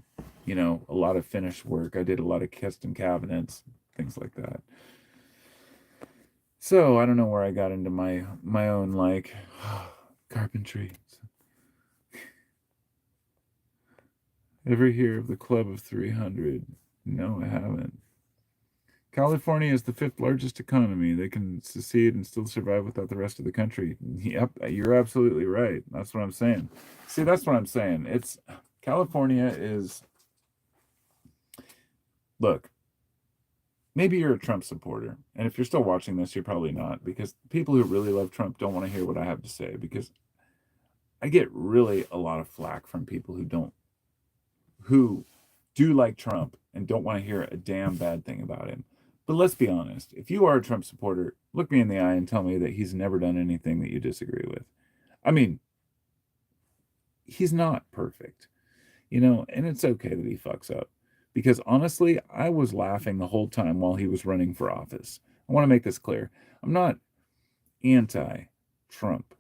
Speaker 1: a lot of finished work. I did a lot of custom cabinets, things like that. So I don't know where I got into my own like carpentry. Ever hear of the Club of 300? No, I haven't. California is the fifth largest economy. They can secede and still survive without the rest of the country. Yep, you're absolutely right. That's what I'm saying. See, that's what I'm saying. It's California is, look, maybe you're a Trump supporter. And if you're still watching this, you're probably not, because people who really love Trump don't want to hear what I have to say, because I get really a lot of flack from people who do like Trump and don't want to hear a damn bad thing about him. But let's be honest. If you are a Trump supporter, look me in the eye and tell me that he's never done anything that you disagree with. I mean, he's not perfect, and it's okay that he fucks up. Because honestly, I was laughing the whole time while he was running for office. I want to make this clear. I'm not anti Trump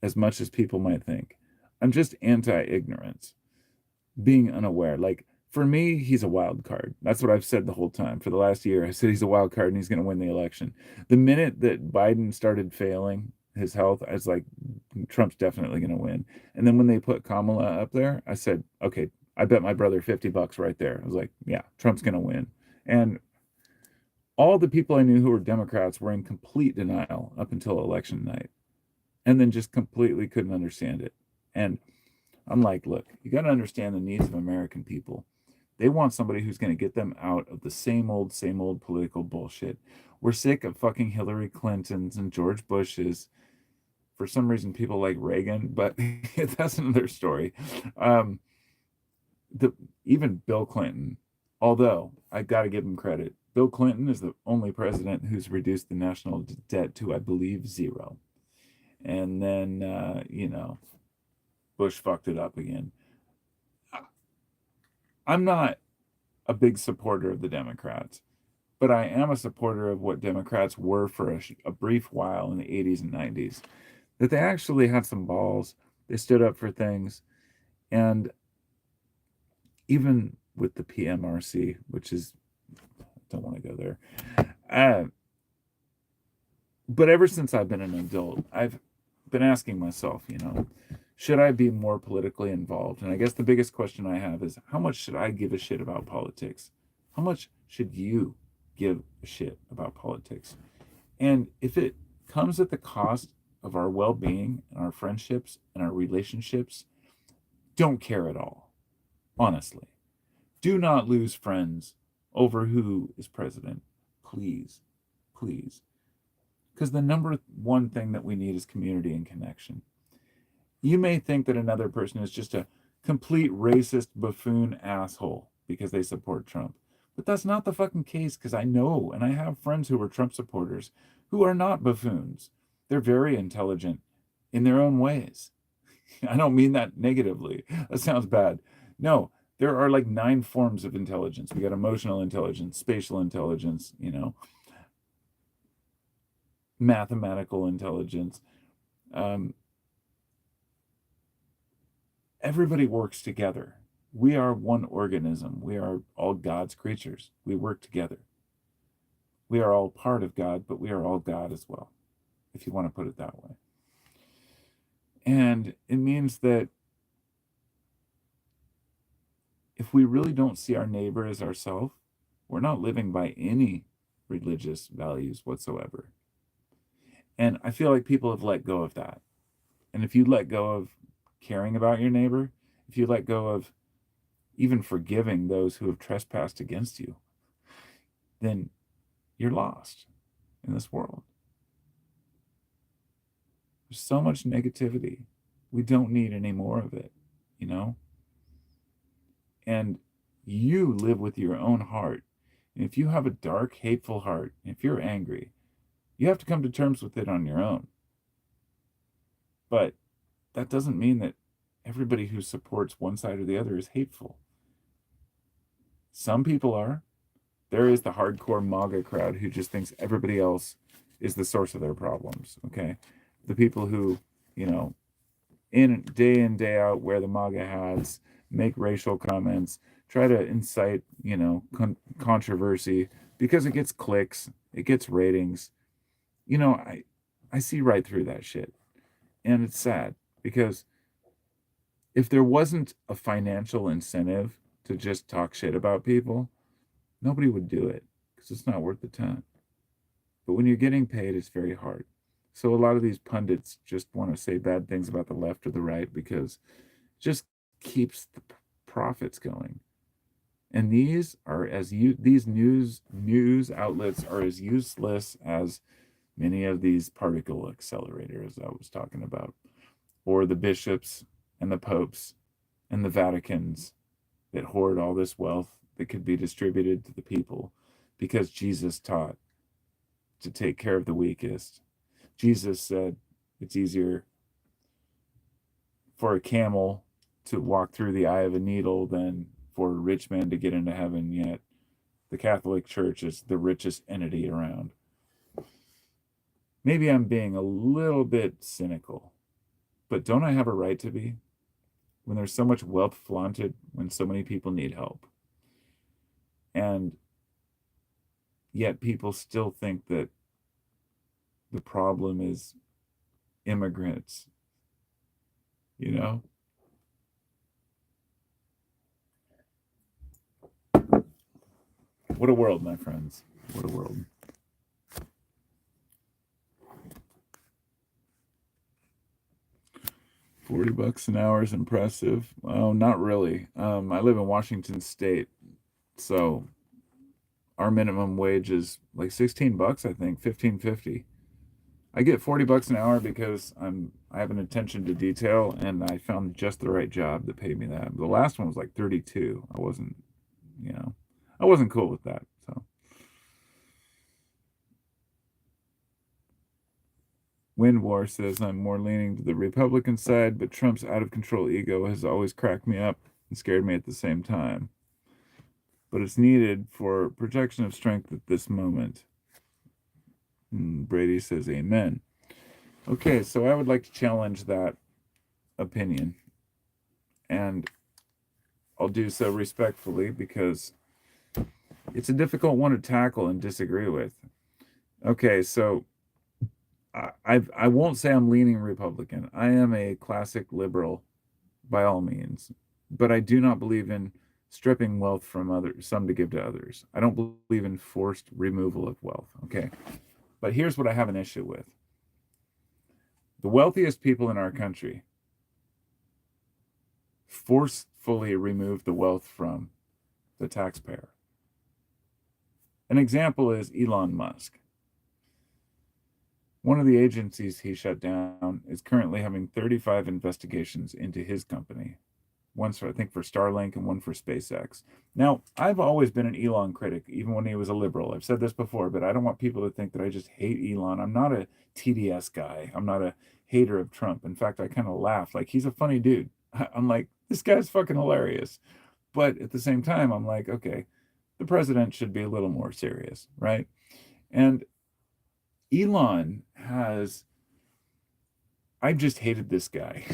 Speaker 1: as much as people might think. I'm just anti ignorance, being unaware. Like, for me, he's a wild card. That's what I've said the whole time. For the last year, I said he's a wild card and he's going to win the election. The minute that Biden started failing his health, I was like, Trump's definitely going to win. And then when they put Kamala up there, I said, okay, I bet my brother $50 right there. I was like, yeah, Trump's going to win. And all the people I knew who were Democrats were in complete denial up until election night, and then just completely couldn't understand it. And I'm like, look, you got to understand the needs of American people. They want somebody who's going to get them out of the same old political bullshit. We're sick of fucking Hillary Clintons and George Bushes. For some reason, people like Reagan, but that's another story. Um, the Even Bill Clinton, although I got to give him credit, Bill Clinton is the only president who's reduced the national debt to, I believe, zero. And then, Bush fucked it up again. I'm not a big supporter of the Democrats, but I am a supporter of what Democrats were for a brief while in the 80s and 90s. That they actually had some balls, they stood up for things, and even with the PMRC, which is, I don't want to go there. But ever since I've been an adult, I've been asking myself, should I be more politically involved? And I guess the biggest question I have is, how much should I give a shit about politics? How much should you give a shit about politics? And if it comes at the cost of our well-being and our friendships and our relationships, don't care at all. Honestly, do not lose friends over who is president. Please, please. Because the number one thing that we need is community and connection. You may think that another person is just a complete racist buffoon asshole because they support Trump. But that's not the fucking case, because I know, and I have friends who are Trump supporters who are not buffoons. They're very intelligent in their own ways. I don't mean that negatively. That sounds bad. No, there are like 9 forms of intelligence. We got emotional intelligence, spatial intelligence, mathematical intelligence. Um, Everybody works together. We are one organism. We are all God's creatures. We work together. We are all part of God, but we are all God as well, if you want to put it that way. And it means that if we really don't see our neighbor as ourselves, we're not living by any religious values whatsoever. And I feel like people have let go of that. And if you let go of caring about your neighbor, if you let go of even forgiving those who have trespassed against you, then you're lost in this world. There's so much negativity. We don't need any more of it, you know? And you live with your own heart. And if you have a dark, hateful heart, if you're angry, you have to come to terms with it on your own. But that doesn't mean that everybody who supports one side or the other is hateful. Some people are. There is the hardcore MAGA crowd who just thinks everybody else is the source of their problems. Okay. The people who, you know, in day out wear the MAGA hats, make racial comments, try to incite, controversy because it gets clicks, it gets ratings. I see right through that shit. And it's sad because if there wasn't a financial incentive to just talk shit about people, nobody would do it because it's not worth the time. But when you're getting paid, it's very hard. So a lot of these pundits just want to say bad things about the left or the right because it just keeps the profits going. And these news outlets are as useless as many of these particle accelerators I was talking about, or the bishops and the popes and the Vaticans that hoard all this wealth that could be distributed to the people because Jesus taught to take care of the weakest. Jesus said it's easier for a camel to walk through the eye of a needle than for a rich man to get into heaven, yet the Catholic Church is the richest entity around. Maybe I'm being a little bit cynical, but don't I have a right to be when there's so much wealth flaunted when so many people need help? And yet people still think that the problem is immigrants, you know? What a world, my friends. What a world. $40 an hour is impressive. Well, not really. I live in Washington State, so our minimum wage is like $16, I think, 15.50. I get $40 an hour because I have an attention to detail and I found just the right job that paid me that. The last one was like 32. You know, I wasn't cool with that. So Wind War says I'm more leaning to the Republican side, but Trump's out of control ego has always cracked me up and scared me at the same time. But it's needed for projection of strength at this moment. And Brady says amen. Okay, so I would like to challenge that opinion. And I'll do so respectfully because it's a difficult one to tackle and disagree with. Okay, so I won't say I'm leaning Republican. I am a classic liberal by all means, but I do not believe in stripping wealth from some to give to others. I don't believe in forced removal of wealth. Okay, but here's what I have an issue with: the wealthiest people in our country forcefully remove the wealth from the taxpayer. An example is Elon Musk. One of the agencies he shut down is currently having 35 investigations into his company. One for, I think, for Starlink and one for SpaceX. Now, I've always been an Elon critic, even when he was a liberal. I've said this before, but I don't want people to think that I just hate Elon. I'm not a TDS guy. I'm not a hater of Trump. In fact, I kind of laugh. Like, he's a funny dude. I'm like, this guy's fucking hilarious. But at the same time, I'm like, okay, the president should be a little more serious, right? And Elon has I just hated this guy.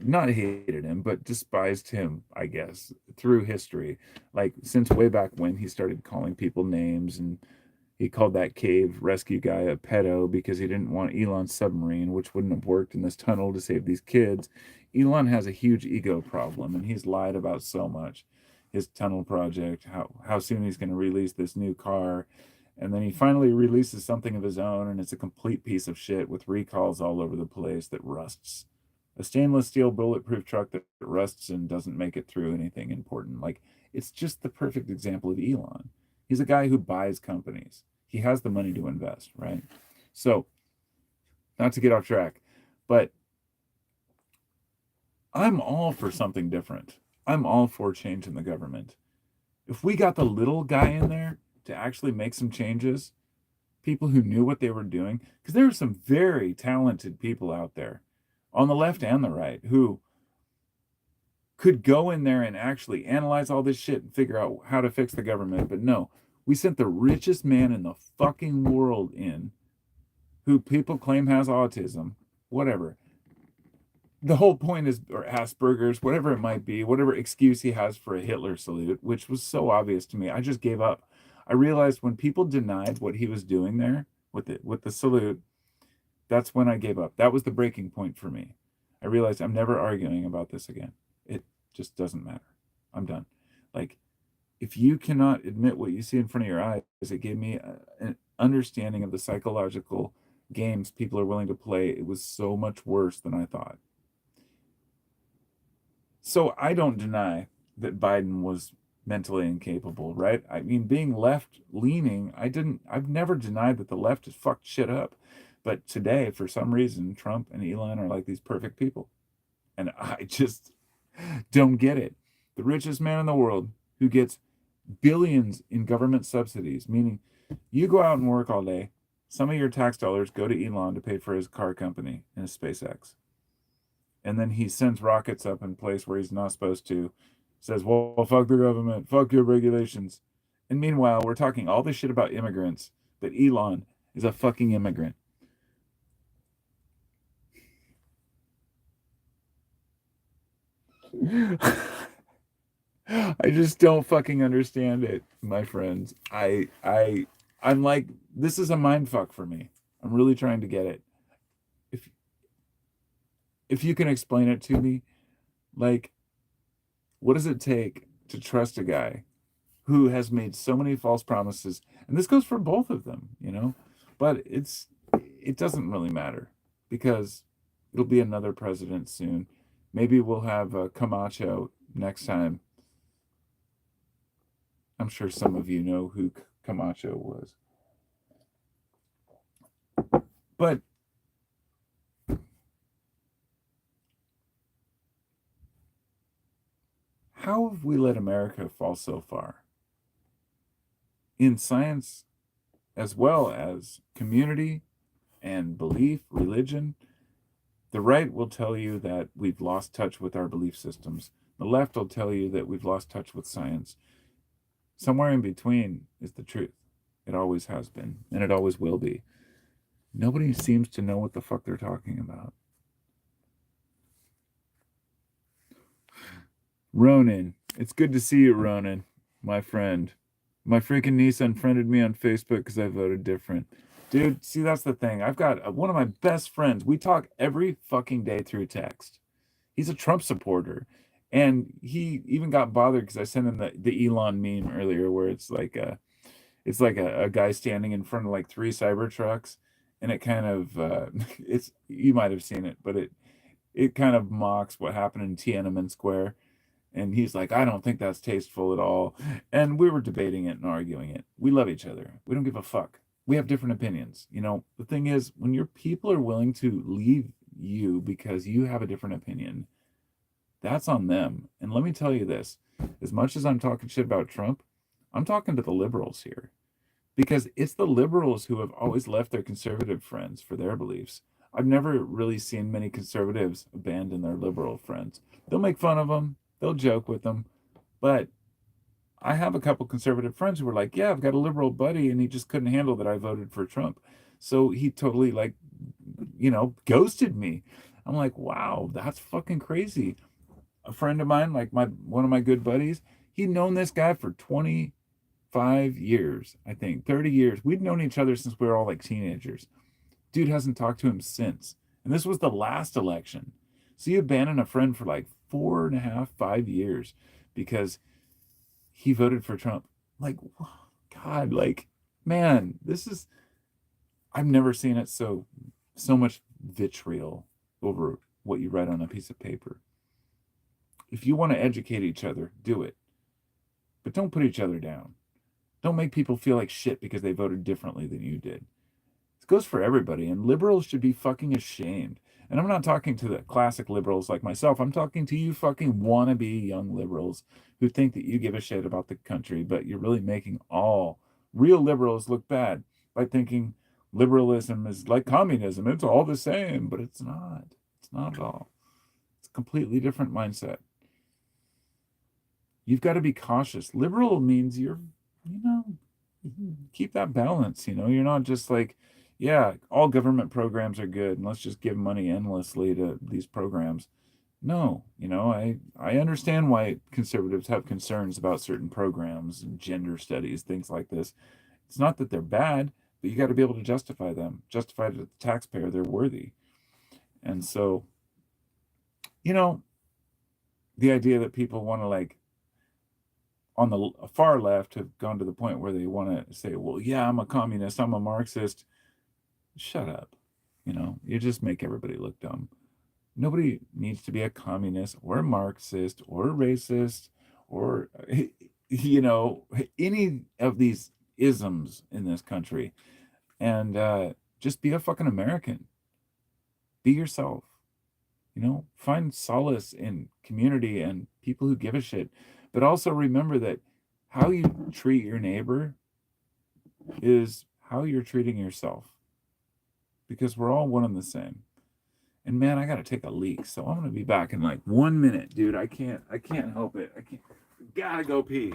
Speaker 1: Not hated him, but despised him, I guess, through history. Like since way back when he started calling people names, and he called that cave rescue guy a pedo because he didn't want Elon's submarine, which wouldn't have worked in this tunnel to save these kids. Elon has a huge ego problem, and he's lied about so much. His tunnel project, how soon he's going to release this new car, and then he finally releases something of his own, and it's a complete piece of shit with recalls all over the place that rusts. A stainless steel bulletproof truck that rusts and doesn't make it through anything important. Like, it's just the perfect example of Elon. He's a guy who buys companies. He has the money to invest, right? So, not to get off track, but I'm all for something different. I'm all for change in the government. If we got the little guy in there to actually make some changes, people who knew what they were doing, because there are some very talented people out there on the left and the right who could go in there and actually analyze all this shit and figure out how to fix the government. But no, we sent the richest man in the fucking world in, who people claim has autism, whatever. The whole point is, or Asperger's, whatever it might be, whatever excuse he has for a Hitler salute, which was so obvious to me. I just gave up. I realized when people denied what he was doing there with the salute, that's when I gave up. That was the breaking point for me. I realized I'm never arguing about this again. It just doesn't matter. I'm done. Like, if you cannot admit what you see in front of your eyes, it gave me an understanding of the psychological games people are willing to play. It was so much worse than I thought. So I don't deny that Biden was mentally incapable, right? I mean, being left leaning, I've never denied that the left has fucked shit up. But today, for some reason, Trump and Elon are like these perfect people. And I just don't get it. The richest man in the world who gets billions in government subsidies, meaning you go out and work all day, some of your tax dollars go to Elon to pay for his car company and his SpaceX. And then he sends rockets up in place where he's not supposed to, says, well, fuck the government, fuck your regulations. And meanwhile, we're talking all this shit about immigrants, but Elon is a fucking immigrant. I just don't fucking understand it, my friends. I'm like, this is a mind fuck for me. I'm really trying to get it. If if you can explain it to me, like, what does it take to trust a guy who has made so many false promises? And this goes for both of them, you know? But it doesn't really matter because it'll be another president soon. Maybe we'll have Camacho next time. I'm sure some of you know who Camacho was. But how have we let America fall so far? In science, as well as community and belief, religion, the right will tell you that we've lost touch with our belief systems. The left will tell you that we've lost touch with science. Somewhere in between is the truth. It always has been, and it always will be. Nobody seems to know what the fuck they're talking about. Ronan, it's good to see you, Ronan, my friend. My freaking niece unfriended me on Facebook because I voted different. Dude, see, that's the thing. I've got one of my best friends. We talk every fucking day through text. He's a Trump supporter. And he even got bothered because I sent him the Elon meme earlier where it's like a guy standing in front of like three Cybertrucks, and it kind of it's you might have seen it, but it kind of mocks what happened in Tiananmen Square. And he's like, I don't think that's tasteful at all. And we were debating it and arguing it. We love each other. We don't give a fuck. We have different opinions. You know, the thing is, when your people are willing to leave you because you have a different opinion, that's on them. And let me tell you this, as much as I'm talking shit about Trump, I'm talking to the liberals here because it's the liberals who have always left their conservative friends for their beliefs. I've never really seen many conservatives abandon their liberal friends. They'll make fun of them, they'll joke with them, but I have a couple conservative friends who were like, "Yeah, I've got a liberal buddy, and he just couldn't handle that I voted for Trump, so he totally like, ghosted me." I'm like, wow, that's fucking crazy. A friend of mine, like my one of my good buddies, he'd known this guy for 25 years, I think, 30 years. We'd known each other since we were all like teenagers. Dude hasn't talked to him since. And this was the last election. So you abandon a friend for like 4.5, 5 years because he voted for Trump. Like, God, like, man, this is, I've never seen it so much vitriol over what you write on a piece of paper. If you want to educate each other, do it. But don't put each other down. Don't make people feel like shit because they voted differently than you did. It goes for everybody, and liberals should be fucking ashamed. And I'm not talking to the classic liberals like myself. I'm talking to you fucking wannabe young liberals who think that you give a shit about the country, but you're really making all real liberals look bad by thinking liberalism is like communism. It's all the same, but it's not. It's not at all. It's a completely different mindset. You've got to be cautious. Liberal means you're, you know, keep that balance. You're not just like, yeah, all government programs are good and let's just give money endlessly to these programs. No, I understand why conservatives have concerns about certain programs, gender studies, things like this. It's not that they're bad, but you got to be able to justify them, justify to the taxpayer they're worthy. And so, you know, the idea that people want to like on the far left have gone to the point where they want to say, well, yeah, I'm a communist, I'm a Marxist. Shut up. You just make everybody look dumb. Nobody needs to be a communist or a Marxist or a racist or, any of these isms in this country. And just be a fucking American. Be yourself. Find solace in community and people who give a shit. But also remember that how you treat your neighbor is how you're treating yourself because we're all one and the same. And man, I gotta take a leak, so I'm gonna be back in like 1 minute, dude. I can't help it. I can't. Gotta go pee.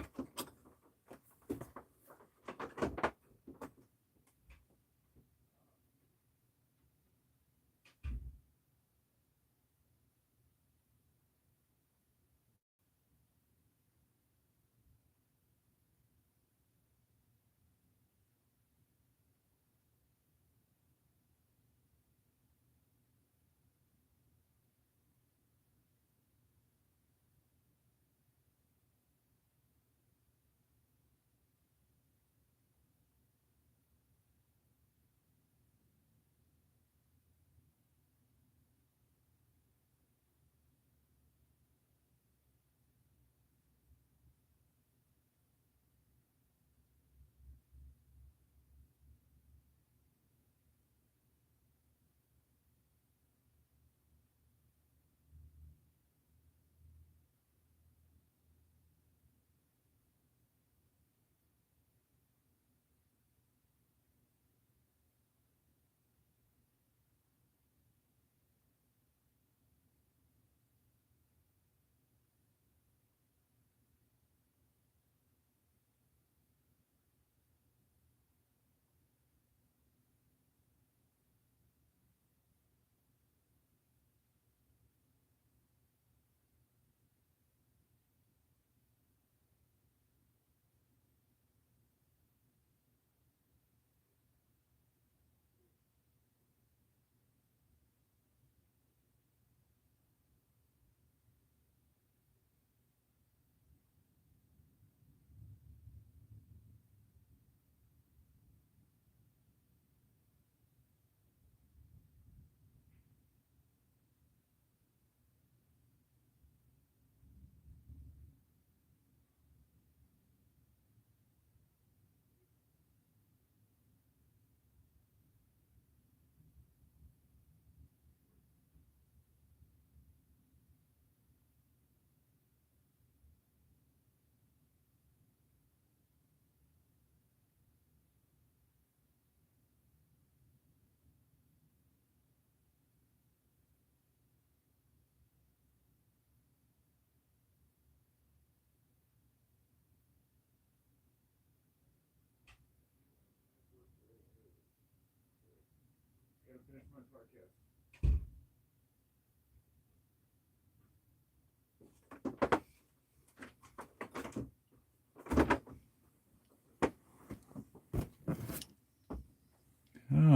Speaker 1: Gotta finish my podcast.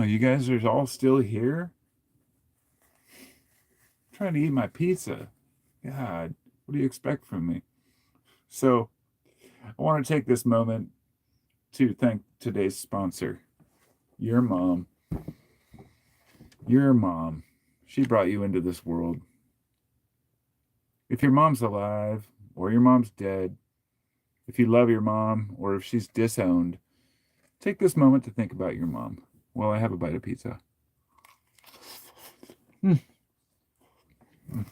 Speaker 1: you guys are all still here? I'm trying to eat my pizza. God, what do you expect from me? So, I want to take this moment to thank today's sponsor, your mom. Your mom. She brought you into this world. If your mom's alive or your mom's dead, if you love your mom or if she's disowned, take this moment to think about your mom while I have a bite of pizza. Mm. Mm.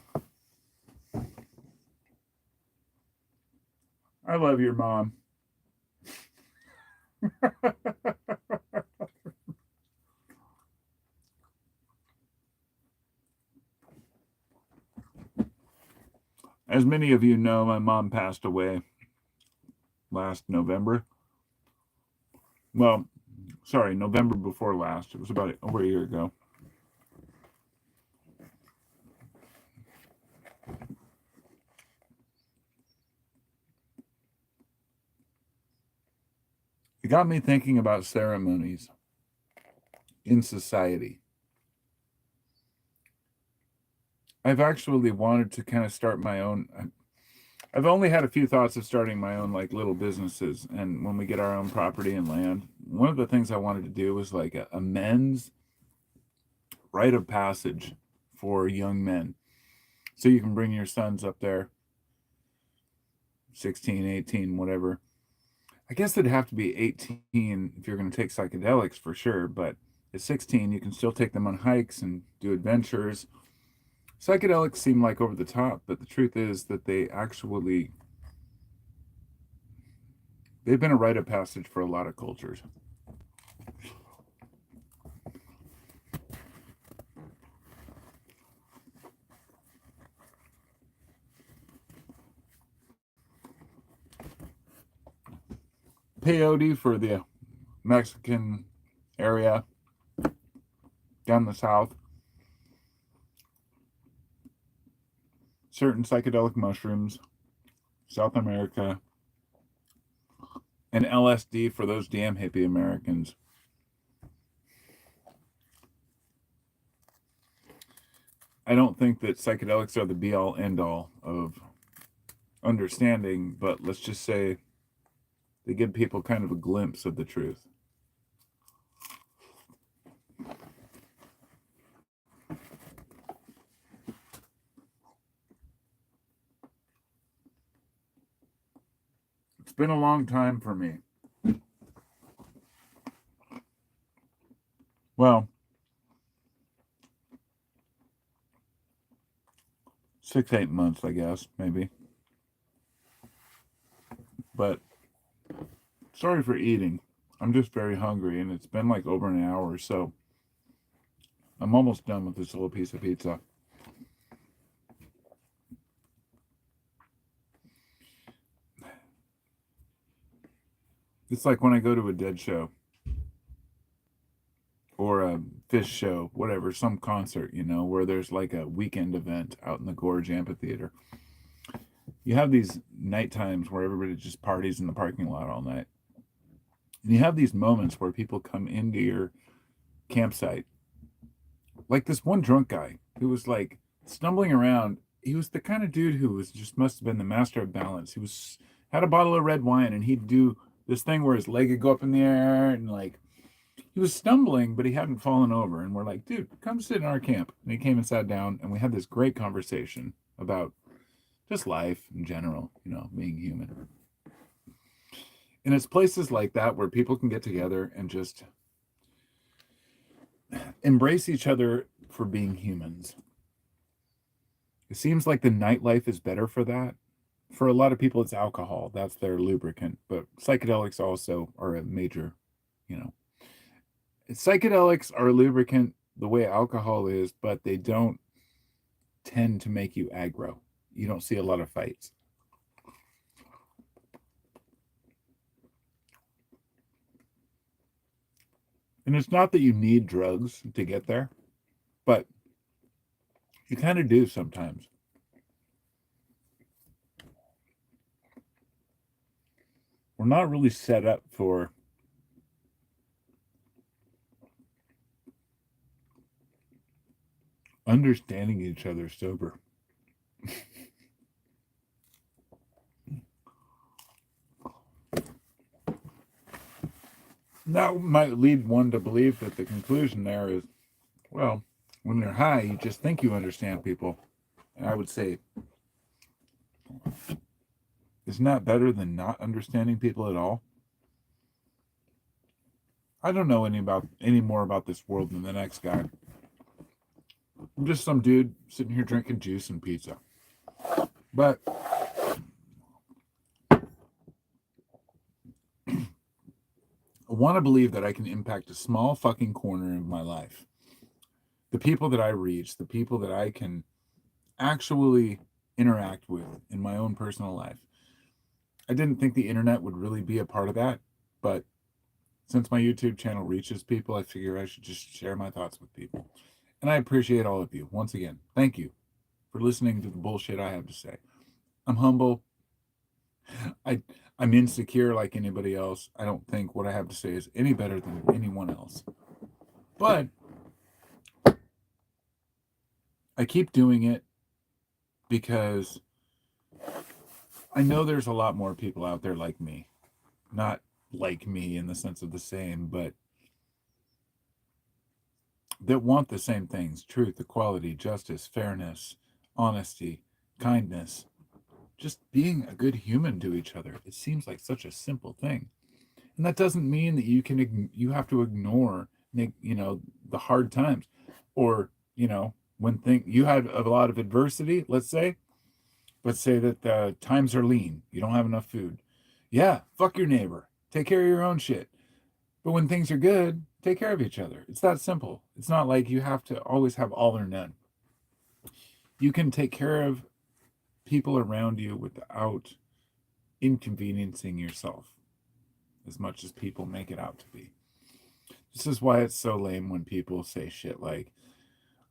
Speaker 1: I love your mom. As many of you know, my mom passed away last November. Well, sorry, November before last. It was about over a year ago. It got me thinking about ceremonies in society. I've actually wanted to kind of start my own. I've only had a few thoughts of starting my own like little businesses. And when we get our own property and land, one of the things I wanted to do was like a men's rite of passage for young men. So you can bring your sons up there, 16, 18, whatever. I guess it'd have to be 18 if you're going to take psychedelics for sure. But at 16, you can still take them on hikes and do adventures. Psychedelics seem like over the top, but the truth is that they've been a rite of passage for a lot of cultures. Peyote for the Mexican area down the south. Certain psychedelic mushrooms, South America, and LSD for those damn hippie Americans. I don't think that psychedelics are the be all end all of understanding, but let's just say they give people kind of a glimpse of the truth. It's been a long time for me. Well, 6, 8 months, I guess, maybe. But sorry for eating. I'm just very hungry, and it's been like over an hour, so I'm almost done with this little piece of pizza. It's like when I go to a dead show or a fish show, whatever, some concert, where there's like a weekend event out in the Gorge Amphitheater. You have these night times where everybody just parties in the parking lot all night. And you have these moments where people come into your campsite. Like this one drunk guy who was like stumbling around. He was the kind of dude who was just must have been the master of balance. He had a bottle of red wine and he'd do this thing where his leg would go up in the air and like he was stumbling, but he hadn't fallen over. And we're like, dude, come sit in our camp. And he came and sat down and we had this great conversation about just life in general, being human. And it's places like that where people can get together and just embrace each other for being humans. It seems like the nightlife is better for that. For a lot of people, it's alcohol. That's their lubricant. But psychedelics also are a major, psychedelics are a lubricant the way alcohol is, but they don't tend to make you aggro. You don't see a lot of fights. And it's not that you need drugs to get there, but you kind of do sometimes. We're not really set up for understanding each other sober. That might lead one to believe that the conclusion there is, well, when you're high, you just think you understand people. And I would say, isn't that better than not understanding people at all? I don't know any more about this world than the next guy. I'm just some dude sitting here drinking juice and pizza. But I want to believe that I can impact a small fucking corner of my life. The people that I reach, the people that I can actually interact with in my own personal life. I didn't think the internet would really be a part of that, but since my YouTube channel reaches people, I figure I should just share my thoughts with people. And I appreciate all of you. Once again, thank you for listening to the bullshit I have to say. I'm humble. I'm insecure like anybody else. I don't think what I have to say is any better than anyone else. But I keep doing it because I know there's a lot more people out there like me. Not like me in the sense of the same, but that want the same things: truth, equality, justice, fairness, honesty, kindness, just being a good human to each other. It seems like such a simple thing. And that doesn't mean that you have to ignore the hard times, or when you had a lot of adversity. Let's say that the times are lean, you don't have enough food. Yeah, fuck your neighbor, take care of your own shit. But when things are good, take care of each other. It's that simple. It's not like you have to always have all or none. You can take care of people around you without inconveniencing yourself as much as people make it out to be. This is why it's so lame when people say shit like,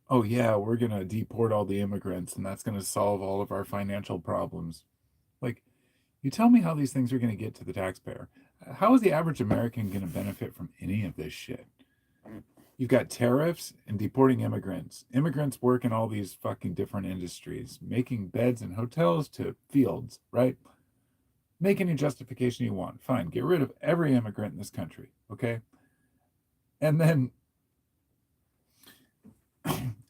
Speaker 1: oh yeah, we're going to deport all the immigrants and that's going to solve all of our financial problems. Like, you tell me how these things are going to get to the taxpayer. How is the average American going to benefit from any of this shit? You've got tariffs and deporting immigrants. Immigrants work in all these fucking different industries, making beds and hotels to fields, right? Make any justification you want. Fine, get rid of every immigrant in this country, okay? And then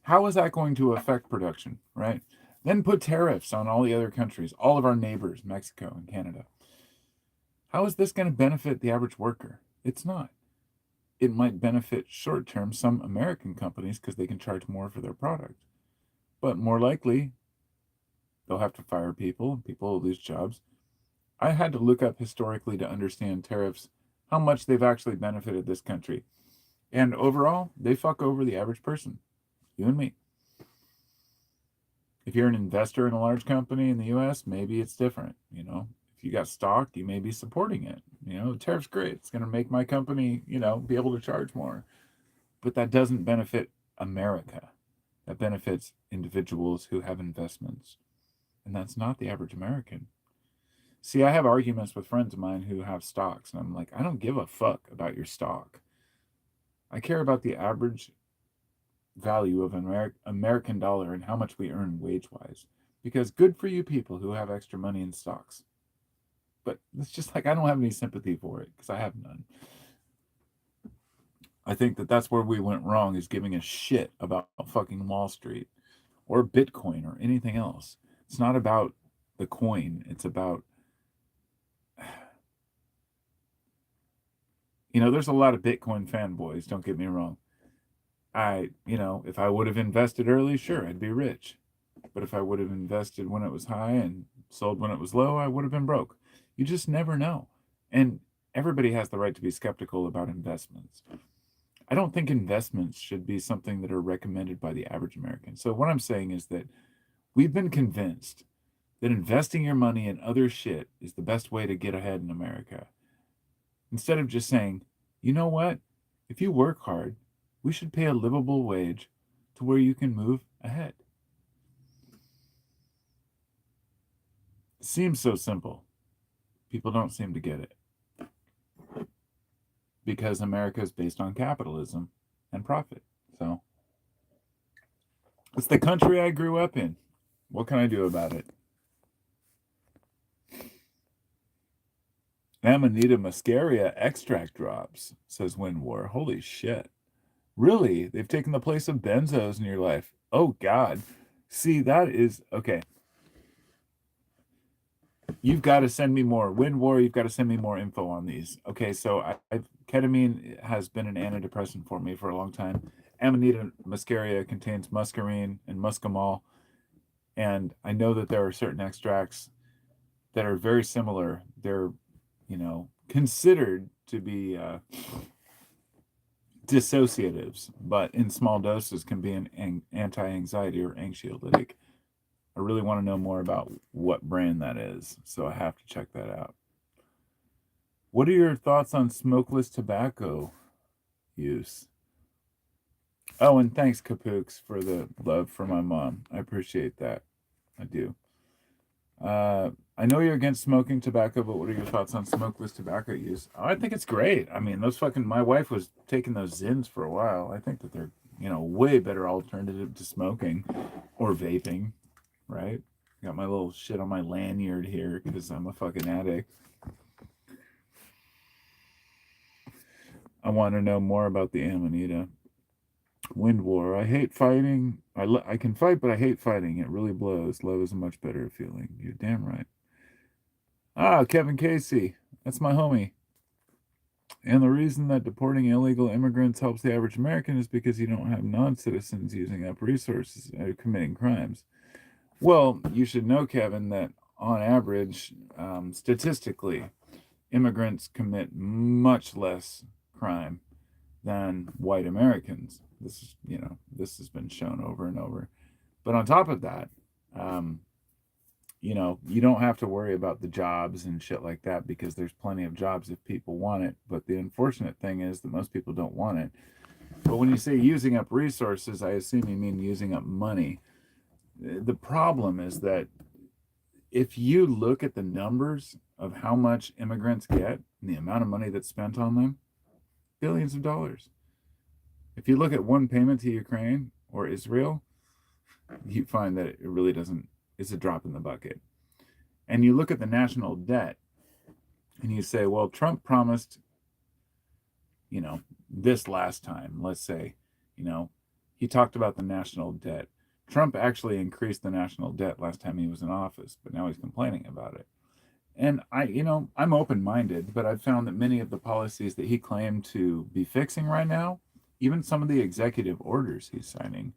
Speaker 1: how is that going to affect production, right? Then put tariffs on all the other countries, all of our neighbors, Mexico and Canada. How is this going to benefit the average worker? It's not. It might benefit short term some American companies because they can charge more for their product. But more likely, they'll have to fire people and people will lose jobs. I had to look up historically to understand tariffs, how much they've actually benefited this country. And overall, they fuck over the average person, you and me. If you're an investor in a large company in the US, maybe it's different. If you got stock, you may be supporting it. The tariff's great. It's going to make my company, be able to charge more. But that doesn't benefit America. That benefits individuals who have investments. And that's not the average American. See, I have arguments with friends of mine who have stocks, and I'm like, I don't give a fuck about your stock. I care about the average value of American dollar and how much we earn wage-wise. Because good for you people who have extra money in stocks. But it's just like I don't have any sympathy for it because I have none. I think that that's where we went wrong, is giving a shit about fucking Wall Street or Bitcoin or anything else. It's not about the coin. It's about, there's a lot of Bitcoin fanboys, don't get me wrong. If I would have invested early, sure, I'd be rich. But if I would have invested when it was high and sold when it was low, I would have been broke. You just never know. And everybody has the right to be skeptical about investments. I don't think investments should be something that are recommended by the average American. So what I'm saying is that we've been convinced that investing your money in other shit is the best way to get ahead in America. Instead of just saying, you know what? If you work hard, we should pay a livable wage to where you can move ahead. It seems so simple. People don't seem to get it. Because America is based on capitalism and profit. So It's the country I grew up in. What can I do about it? Amanita muscaria extract drops, says Windwar. Holy shit. Really? They've taken the place of benzos in your life. Oh, God. See, that is okay. You've got to send me more. Windwar, you've got to send me more info on these. Okay, so ketamine has been an antidepressant for me for a long time. Amanita muscaria contains muscarine and muscimol, and I know that there are certain extracts that are very similar. They're, considered to be dissociatives, but in small doses can be an anti-anxiety or anxiolytic. I really want to know more about what brand that is, so I have to check that out. What are your thoughts on smokeless tobacco use? Oh, and thanks, Kapooks, for the love for my mom. I appreciate that. I do. I know you're against smoking tobacco, but what are your thoughts on smokeless tobacco use? Oh, I think it's great. I mean, my wife was taking those Zins for a while. I think that they're, way better alternative to smoking or vaping, right? Got my little shit on my lanyard here because I'm a fucking addict. I want to know more about the Amanita. Wind War. I hate fighting. I can fight, but I hate fighting. It really blows. Love is a much better feeling. You're damn right. Ah, Kevin Casey. That's my homie. And the reason that deporting illegal immigrants helps the average American is because you don't have non-citizens using up resources and committing crimes. Well, you should know, Kevin, that on average, statistically, immigrants commit much less crime than white Americans. This has been shown over and over. But on top of that, um, you don't have to worry about the jobs and shit like that because there's plenty of jobs if people want it. But the unfortunate thing is that most people don't want it. But when you say using up resources, I assume you mean using up money. The problem is that if you look at the numbers of how much immigrants get and the amount of money that's spent on them, billions of dollars. If you look at one payment to Ukraine or Israel, you find that it really doesn't, it's a drop in the bucket. And you look at the national debt and you say, well, Trump promised, this last time, let's say, he talked about the national debt. Trump actually increased the national debt last time he was in office, but now he's complaining about it. And I'm open-minded, but I've found that many of the policies that he claimed to be fixing right now, even some of the executive orders he's signing,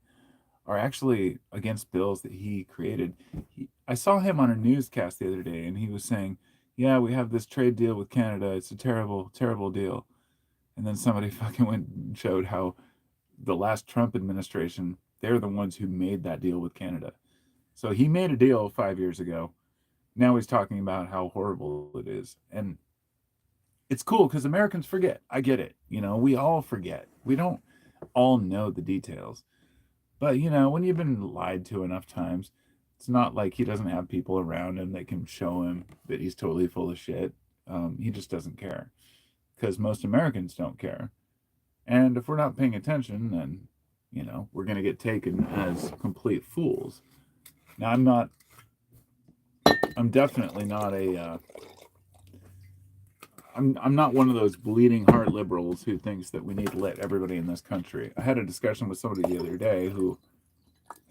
Speaker 1: are actually against bills that he created. I saw him on a newscast the other day, and he was saying, yeah, we have this trade deal with Canada. It's a terrible, terrible deal. And then somebody fucking went and showed how the last Trump administration, they're the ones who made that deal with Canada. So he made a deal 5 years ago. Now he's talking about how horrible it is. And it's cool because Americans forget. I get it. We all forget. We don't all know the details. But, when you've been lied to enough times, it's not like he doesn't have people around him that can show him that he's totally full of shit. He just doesn't care because most Americans don't care. And if we're not paying attention, then, we're going to get taken as complete fools. Now, I'm definitely not I'm not one of those bleeding heart liberals who thinks that we need to let everybody in this country. I had a discussion with somebody the other day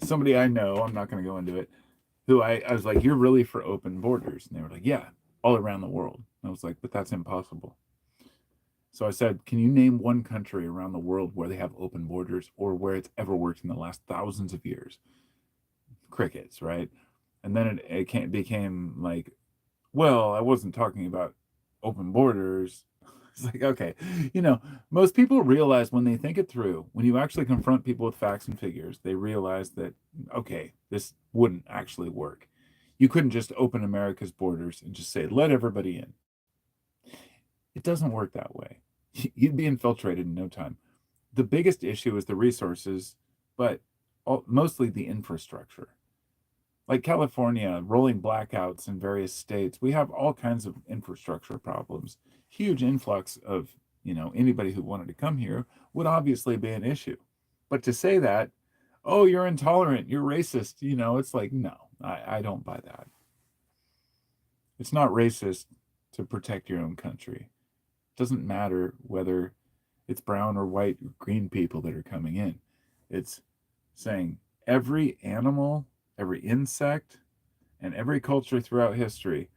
Speaker 1: somebody I know, I'm not going to go into it, who I was like, you're really for open borders. And they were like, yeah, all around the world. And I was like, but that's impossible. So I said, can you name one country around the world where they have open borders or where it's ever worked in the last thousands of years? Crickets, right? And then it became like, well, I wasn't talking about open borders. It's like, okay, most people realize when they think it through, when you actually confront people with facts and figures, they realize that, okay, this wouldn't actually work. You couldn't just open America's borders and just say, let everybody in. It doesn't work that way. You'd be infiltrated in no time. The biggest issue is the resources, but mostly the infrastructure. Like California, rolling blackouts in various states, we have all kinds of infrastructure problems. Huge influx of, anybody who wanted to come here would obviously be an issue. But to say that, oh, you're intolerant, you're racist. It's like, no, I don't buy that. It's not racist to protect your own country. It doesn't matter whether it's brown or white or green people that are coming in. It's saying every animal, every insect, and every culture throughout history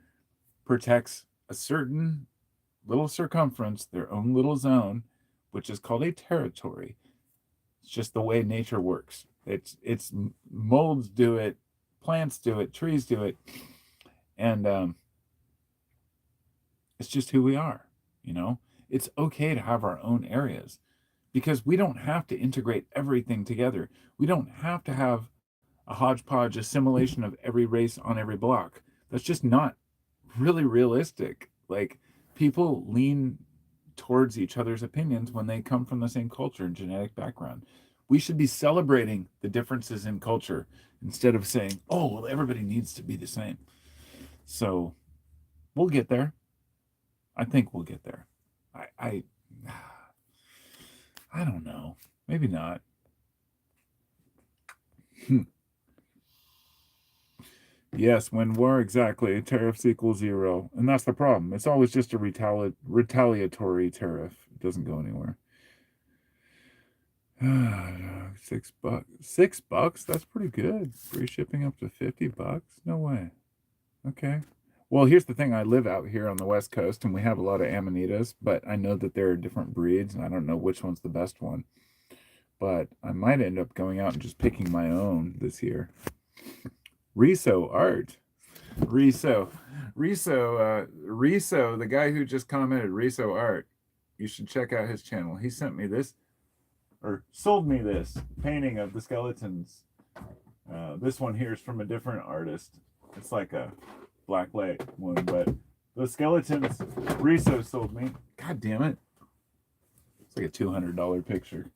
Speaker 1: protects a certain little circumference, their own little zone, which is called a territory. It's just the way nature works. It's molds do it, plants do it, trees do it, and it's just who we are. You know, it's okay to have our own areas because we don't have to integrate everything together. We don't have to have a hodgepodge assimilation of every race on every block. That's just not really realistic. Like, people lean towards each other's opinions when they come from the same culture and genetic background. We should be celebrating the differences in culture instead of saying, oh, well, everybody needs to be the same. So we'll get there. I think we'll get there. I I don't know. Maybe not. Yes, when war, exactly. Tariffs equal zero. And that's the problem. It's always just a retaliatory tariff. It doesn't go anywhere. $6. $6? That's pretty good. Free shipping up to $50? No way. Okay. Well, here's the thing. I live out here on the West Coast and we have a lot of Amanitas, but I know that there are different breeds and I don't know which one's the best one. But I might end up going out and just picking my own this year. Riso art. Riso, the guy who just commented, Riso art. You should check out his channel. He sent me this, or sold me this painting of the skeletons. This one here is from a different artist. It's like a blacklight one, but the skeletons Riso sold me. God damn it. It's like a $200 picture.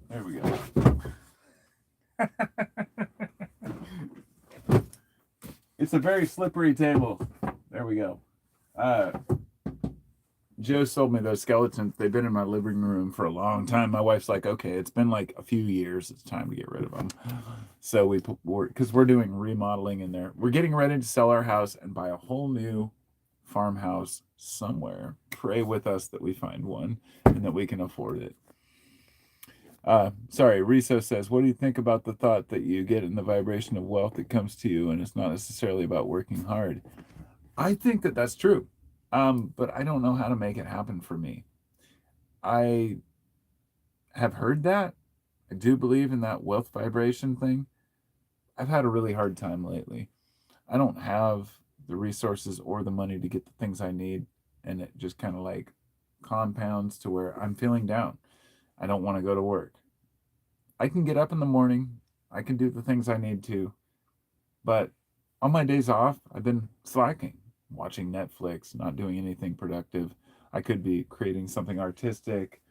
Speaker 1: There we go. It's a very slippery table. There we go. Joe sold me those skeletons. They've been in my living room for a long time. My wife's like, okay, it's been like a few years. It's time to get rid of them. So because we're doing remodeling in there. We're getting ready to sell our house and buy a whole new farmhouse somewhere. Pray with us that we find one and that we can afford it. Sorry, Riso says, what do you think about the thought that you get in the vibration of wealth that comes to you and it's not necessarily about working hard? I think that that's true, but I don't know how to make it happen for me. I have heard that. I do believe in that wealth vibration thing. I've had a really hard time lately. I don't have the resources or the money to get the things I need, and it just kind of like compounds to where I'm feeling down. I don't want to go to work. I can get up in the morning. I can do the things I need to. But on my days off, I've been slacking, watching Netflix, not doing anything productive. I could be creating something artistic,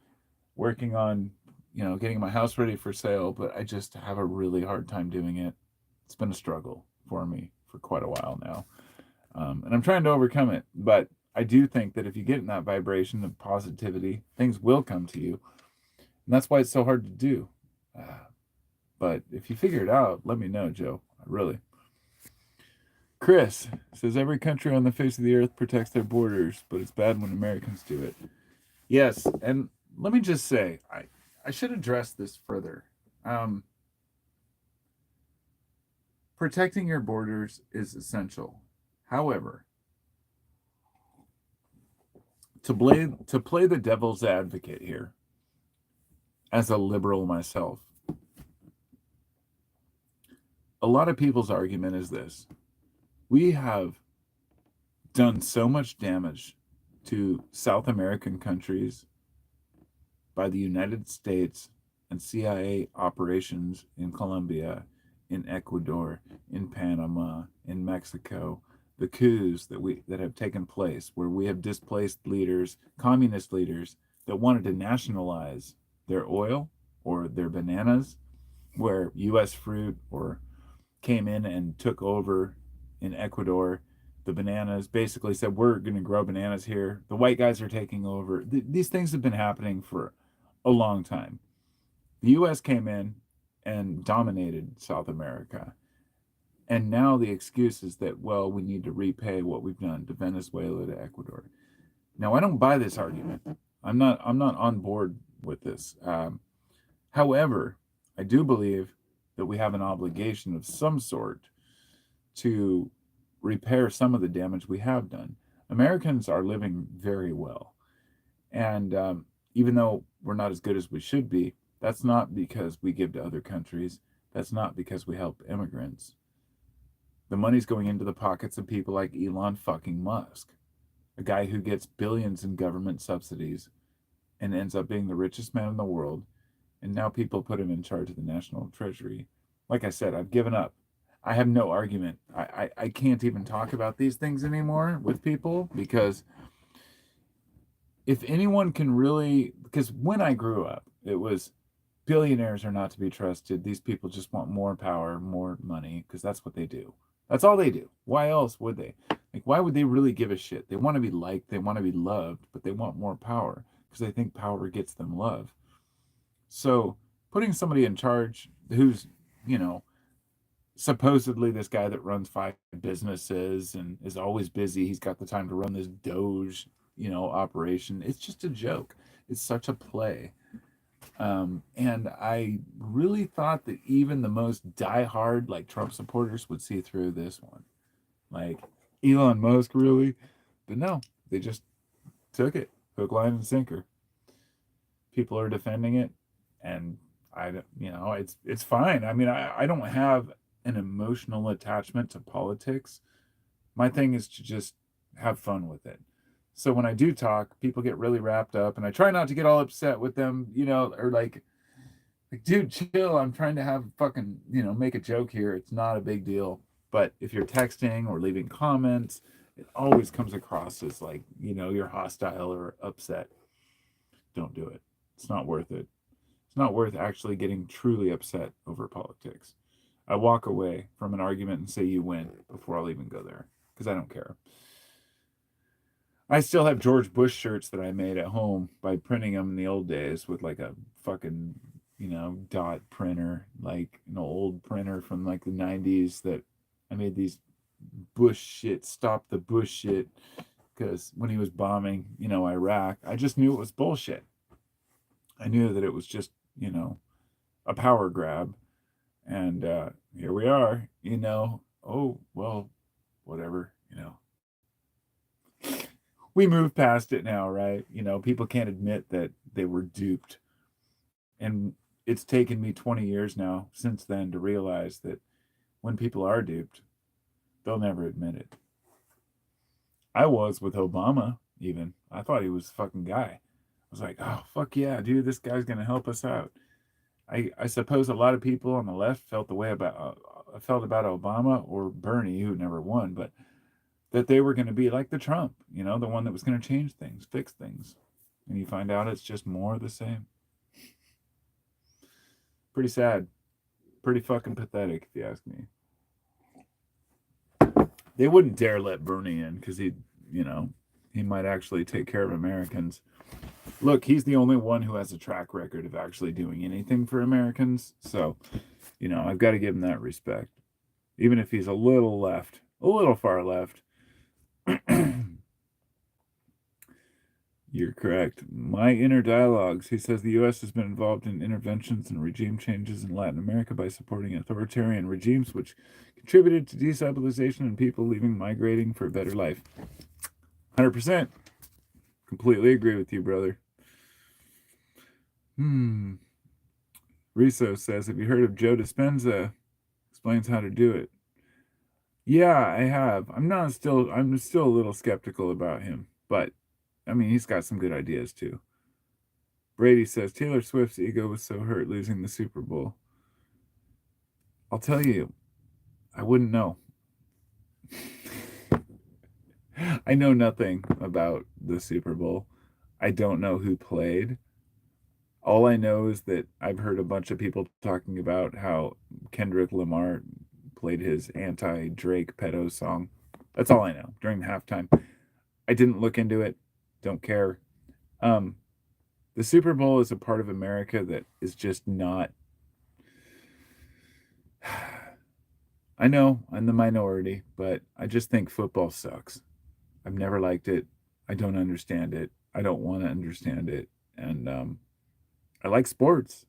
Speaker 1: working on, getting my house ready for sale, but I just have a really hard time doing it. It's been a struggle for me for quite a while now. And I'm trying to overcome it. But I do think that if you get in that vibration of positivity, things will come to you. And that's why it's so hard to do. But if you figure it out, let me know, Joe. Really. Chris says every country on the face of the earth protects their borders, but it's bad when Americans do it. Yes, and let me just say, I should address this further. Protecting your borders is essential. However, to play the devil's advocate here, as a liberal myself, a lot of people's argument is this: we have done so much damage to South American countries by the United States and CIA operations in Colombia, in Ecuador, in Panama, in Mexico, the coups that have taken place where we have displaced leaders, communist leaders that wanted to nationalize their oil or their bananas, where US fruit or came in and took over in Ecuador. The bananas basically said, we're going to grow bananas here. The white guys are taking over. These things have been happening for a long time. The US came in and dominated South America. And now the excuse is that, well, we need to repay what we've done to Venezuela, to Ecuador. Now, I don't buy this argument. I'm not on board with this. However, I do believe that we have an obligation of some sort to repair some of the damage we have done. Americans are living very well. And even though we're not as good as we should be, that's not because we give to other countries. That's not because we help immigrants. The money's going into the pockets of people like Elon fucking Musk, a guy who gets billions in government subsidies and ends up being the richest man in the world. And now people put him in charge of the national treasury. Like I said, I've given up. I have no argument. I can't even talk about these things anymore with people, because if anyone can really, because when I grew up, it was billionaires are not to be trusted. These people just want more power, more money, because that's what they do. That's all they do. Why else would they? Like, why would they really give a shit? They want to be liked, they want to be loved, but they want more power because they think power gets them love. So putting somebody in charge who's, you know, supposedly this guy that runs 5 businesses and is always busy, he's got the time to run this Doge, operation. It's just a joke. It's such a play. And I really thought that even the most diehard, like, Trump supporters would see through this one. Like, Elon Musk, really? But no, they just took it hook, line, and sinker. People are defending it, and it's fine. I mean, I don't have an emotional attachment to politics. My thing is to just have fun with it. So when I do talk, people get really wrapped up, and I try not to get all upset with them, or like, dude, chill. I'm trying to have fucking, make a joke here. It's not a big deal. But if you're texting or leaving comments, it always comes across as like, you're hostile or upset. Don't do it. It's not worth it. It's not worth actually getting truly upset over politics. I walk away from an argument and say you win before I'll even go there, because I don't care. I still have George Bush shirts that I made at home by printing them in the old days with like a fucking, dot printer, like an old printer from like the 90s, that I made these Bush shit, stop the Bush shit, because when he was bombing, Iraq, I just knew it was bullshit. I knew that it was just, a power grab. And here we are, oh, well, whatever, we moved past it now, right? People can't admit that they were duped. And it's taken me 20 years now since then to realize that when people are duped, they'll never admit it. I was with Obama, even. I thought he was a fucking guy. I was like, oh, fuck yeah, dude, this guy's going to help us out. I suppose a lot of people on the left felt the way felt about Obama or Bernie, who never won, but that they were going to be like the Trump, the one that was going to change things, fix things. And you find out it's just more of the same. Pretty sad. Pretty fucking pathetic, if you ask me. They wouldn't dare let Bernie in because he might actually take care of Americans. Look, he's the only one who has a track record of actually doing anything for Americans. So, I've got to give him that respect. Even if he's a little left, a little far left. You're correct. My inner dialogues. He says the U.S. has been involved in interventions and regime changes in Latin America by supporting authoritarian regimes, which contributed to destabilization and people leaving, migrating for a better life. 100%. Completely agree with you, brother. Riso says, have you heard of Joe Dispenza? Explains how to do it. Yeah, I have. I'm still a little skeptical about him, but I mean, he's got some good ideas too. Brady says Taylor Swift's ego was so hurt losing the Super Bowl. I'll tell you, I wouldn't know. I know nothing about the Super Bowl. I don't know who played. All I know is that I've heard a bunch of people talking about how Kendrick Lamar played his anti-Drake pedo song. That's all I know during halftime. I didn't look into it. Don't care. The Super Bowl is a part of America that is just not. I know I'm the minority, but I just think football sucks. I've never liked it. I don't understand it. I don't want to understand it. And I like sports,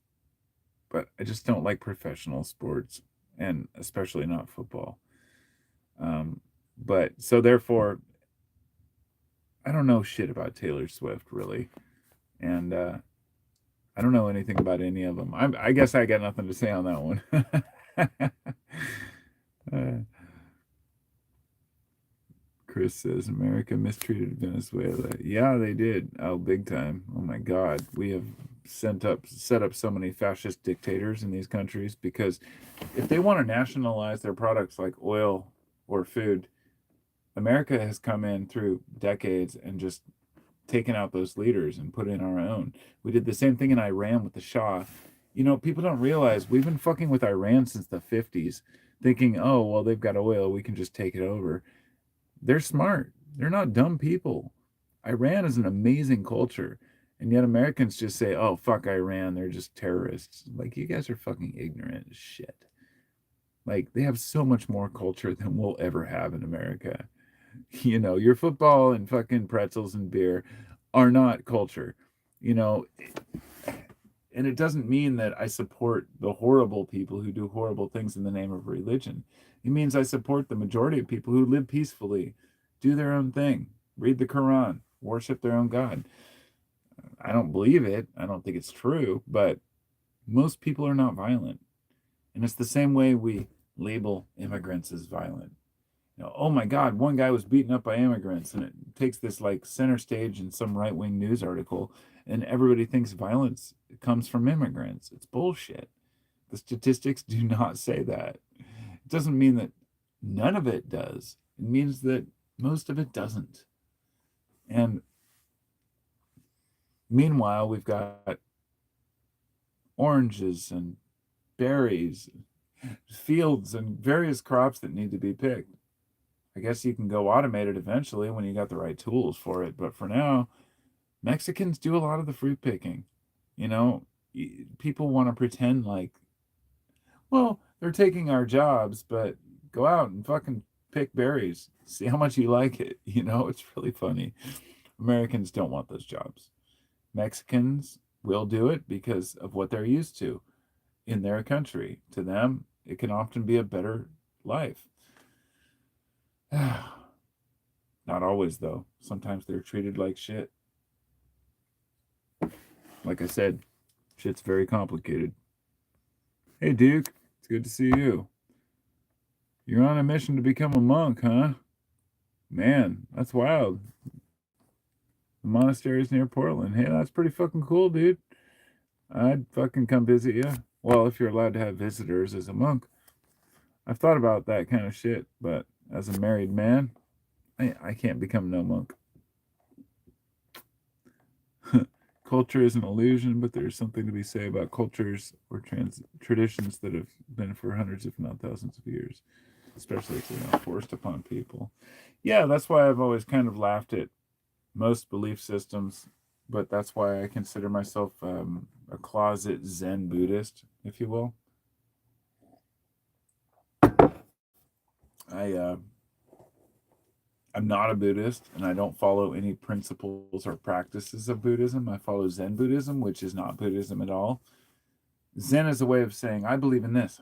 Speaker 1: but I just don't like professional sports, and especially not football. Um, but so therefore, I don't know shit about Taylor Swift really, and I don't know anything about any of them. I guess I got nothing to say on that one. uh, Chris says America mistreated Venezuela. Yeah, they did. Oh, big time. Oh my God, we have set up so many fascist dictators in these countries because if they want to nationalize their products like oil or food, America has come in through decades and just taken out those leaders and put in our own. We did the same thing in Iran with the Shah. You know, people don't realize we've been fucking with Iran since the 50s, thinking, oh, well, they've got oil, we can just take it over. They're smart. They're not dumb people. Iran is an amazing culture. And yet Americans just say, oh, fuck Iran. They're just terrorists. Like, you guys are fucking ignorant as shit. Like, they have so much more culture than we'll ever have in America. You know, your football and fucking pretzels and beer are not culture. You know, and it doesn't mean that I support the horrible people who do horrible things in the name of religion. It means I support the majority of people who live peacefully, do their own thing, read the Quran, worship their own God. I don't believe it. I don't think it's true, but most people are not violent. And it's the same way we label immigrants as violent. You know, oh my God, one guy was beaten up by immigrants, and it takes this like center stage in some right wing news article, and everybody thinks violence comes from immigrants. It's bullshit. The statistics do not say that. It doesn't mean that none of it does. It means that most of it doesn't. And meanwhile, we've got oranges and berries, fields, and various crops that need to be picked. I guess you can go automate it eventually when you got the right tools for it. But for now, Mexicans do a lot of the fruit picking. You know, people want to pretend like, well, they're taking our jobs, but go out and fucking pick berries. See how much you like it. You know, it's really funny. Americans don't want those jobs. Mexicans will do it because of what they're used to in their country. To them, it can often be a better life. Not always, though. Sometimes they're treated like shit. Like I said, shit's very complicated. Hey, Duke, it's good to see you. You're on a mission to become a monk, huh? Man, that's wild. The monastery's near Portland. Hey, that's pretty fucking cool, dude. I'd fucking come visit you. Well, if you're allowed to have visitors as a monk. I've thought about that kind of shit, but as a married man, I can't become no monk. Culture is an illusion, but there's something to be said about cultures or traditions that have been for hundreds, if not thousands of years, especially if they're not forced upon people. Yeah, that's why I've always kind of laughed at most belief systems, but that's why I consider myself a closet Zen Buddhist, if you will. I I'm not a Buddhist, and I don't follow any principles or practices of Buddhism. I follow Zen Buddhism, which is not Buddhism at all. Zen is a way of saying, I believe in this.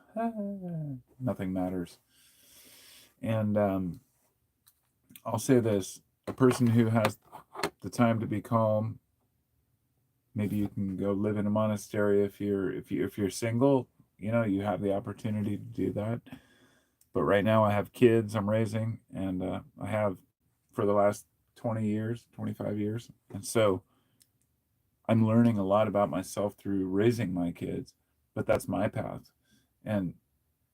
Speaker 1: Nothing matters. And I'll say this, a person who has the time to be calm, maybe you can go live in a monastery if you're single, you know, you have the opportunity to do that. But right now I have kids I'm raising, and I have for the last 20 years, 25 years. And so I'm learning a lot about myself through raising my kids, but that's my path. And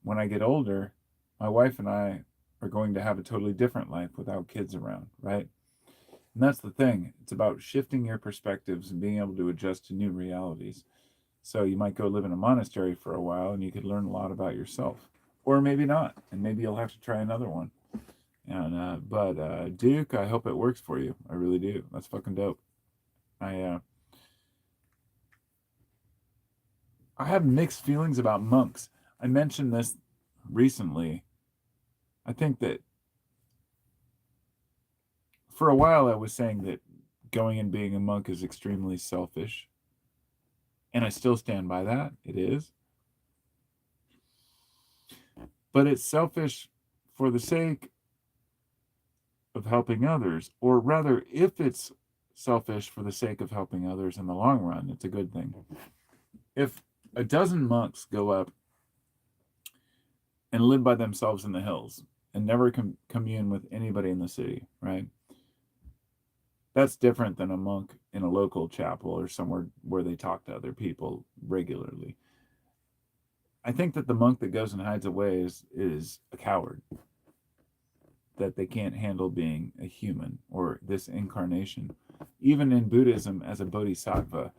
Speaker 1: when I get older, my wife and I are going to have a totally different life without kids around, right? And that's the thing. It's about shifting your perspectives and being able to adjust to new realities. So you might go live in a monastery for a while and you could learn a lot about yourself. Or maybe not. And maybe you'll have to try another one. And but Duke, I hope it works for you. I really do. That's fucking dope. I I have mixed feelings about monks. I mentioned this recently I think that for a while I was saying that going and being a monk is extremely selfish. And I still stand by that. It is. But it's selfish for the sake of helping others. Or rather, if it's selfish for the sake of helping others in the long run, it's a good thing. If a dozen monks go up and live by themselves in the hills and never commune with anybody in the city, right? That's different than a monk in a local chapel or somewhere where they talk to other people regularly. I think that the monk that goes and hides away is a coward, that they can't handle being a human or this incarnation. Even in Buddhism, as a bodhisattva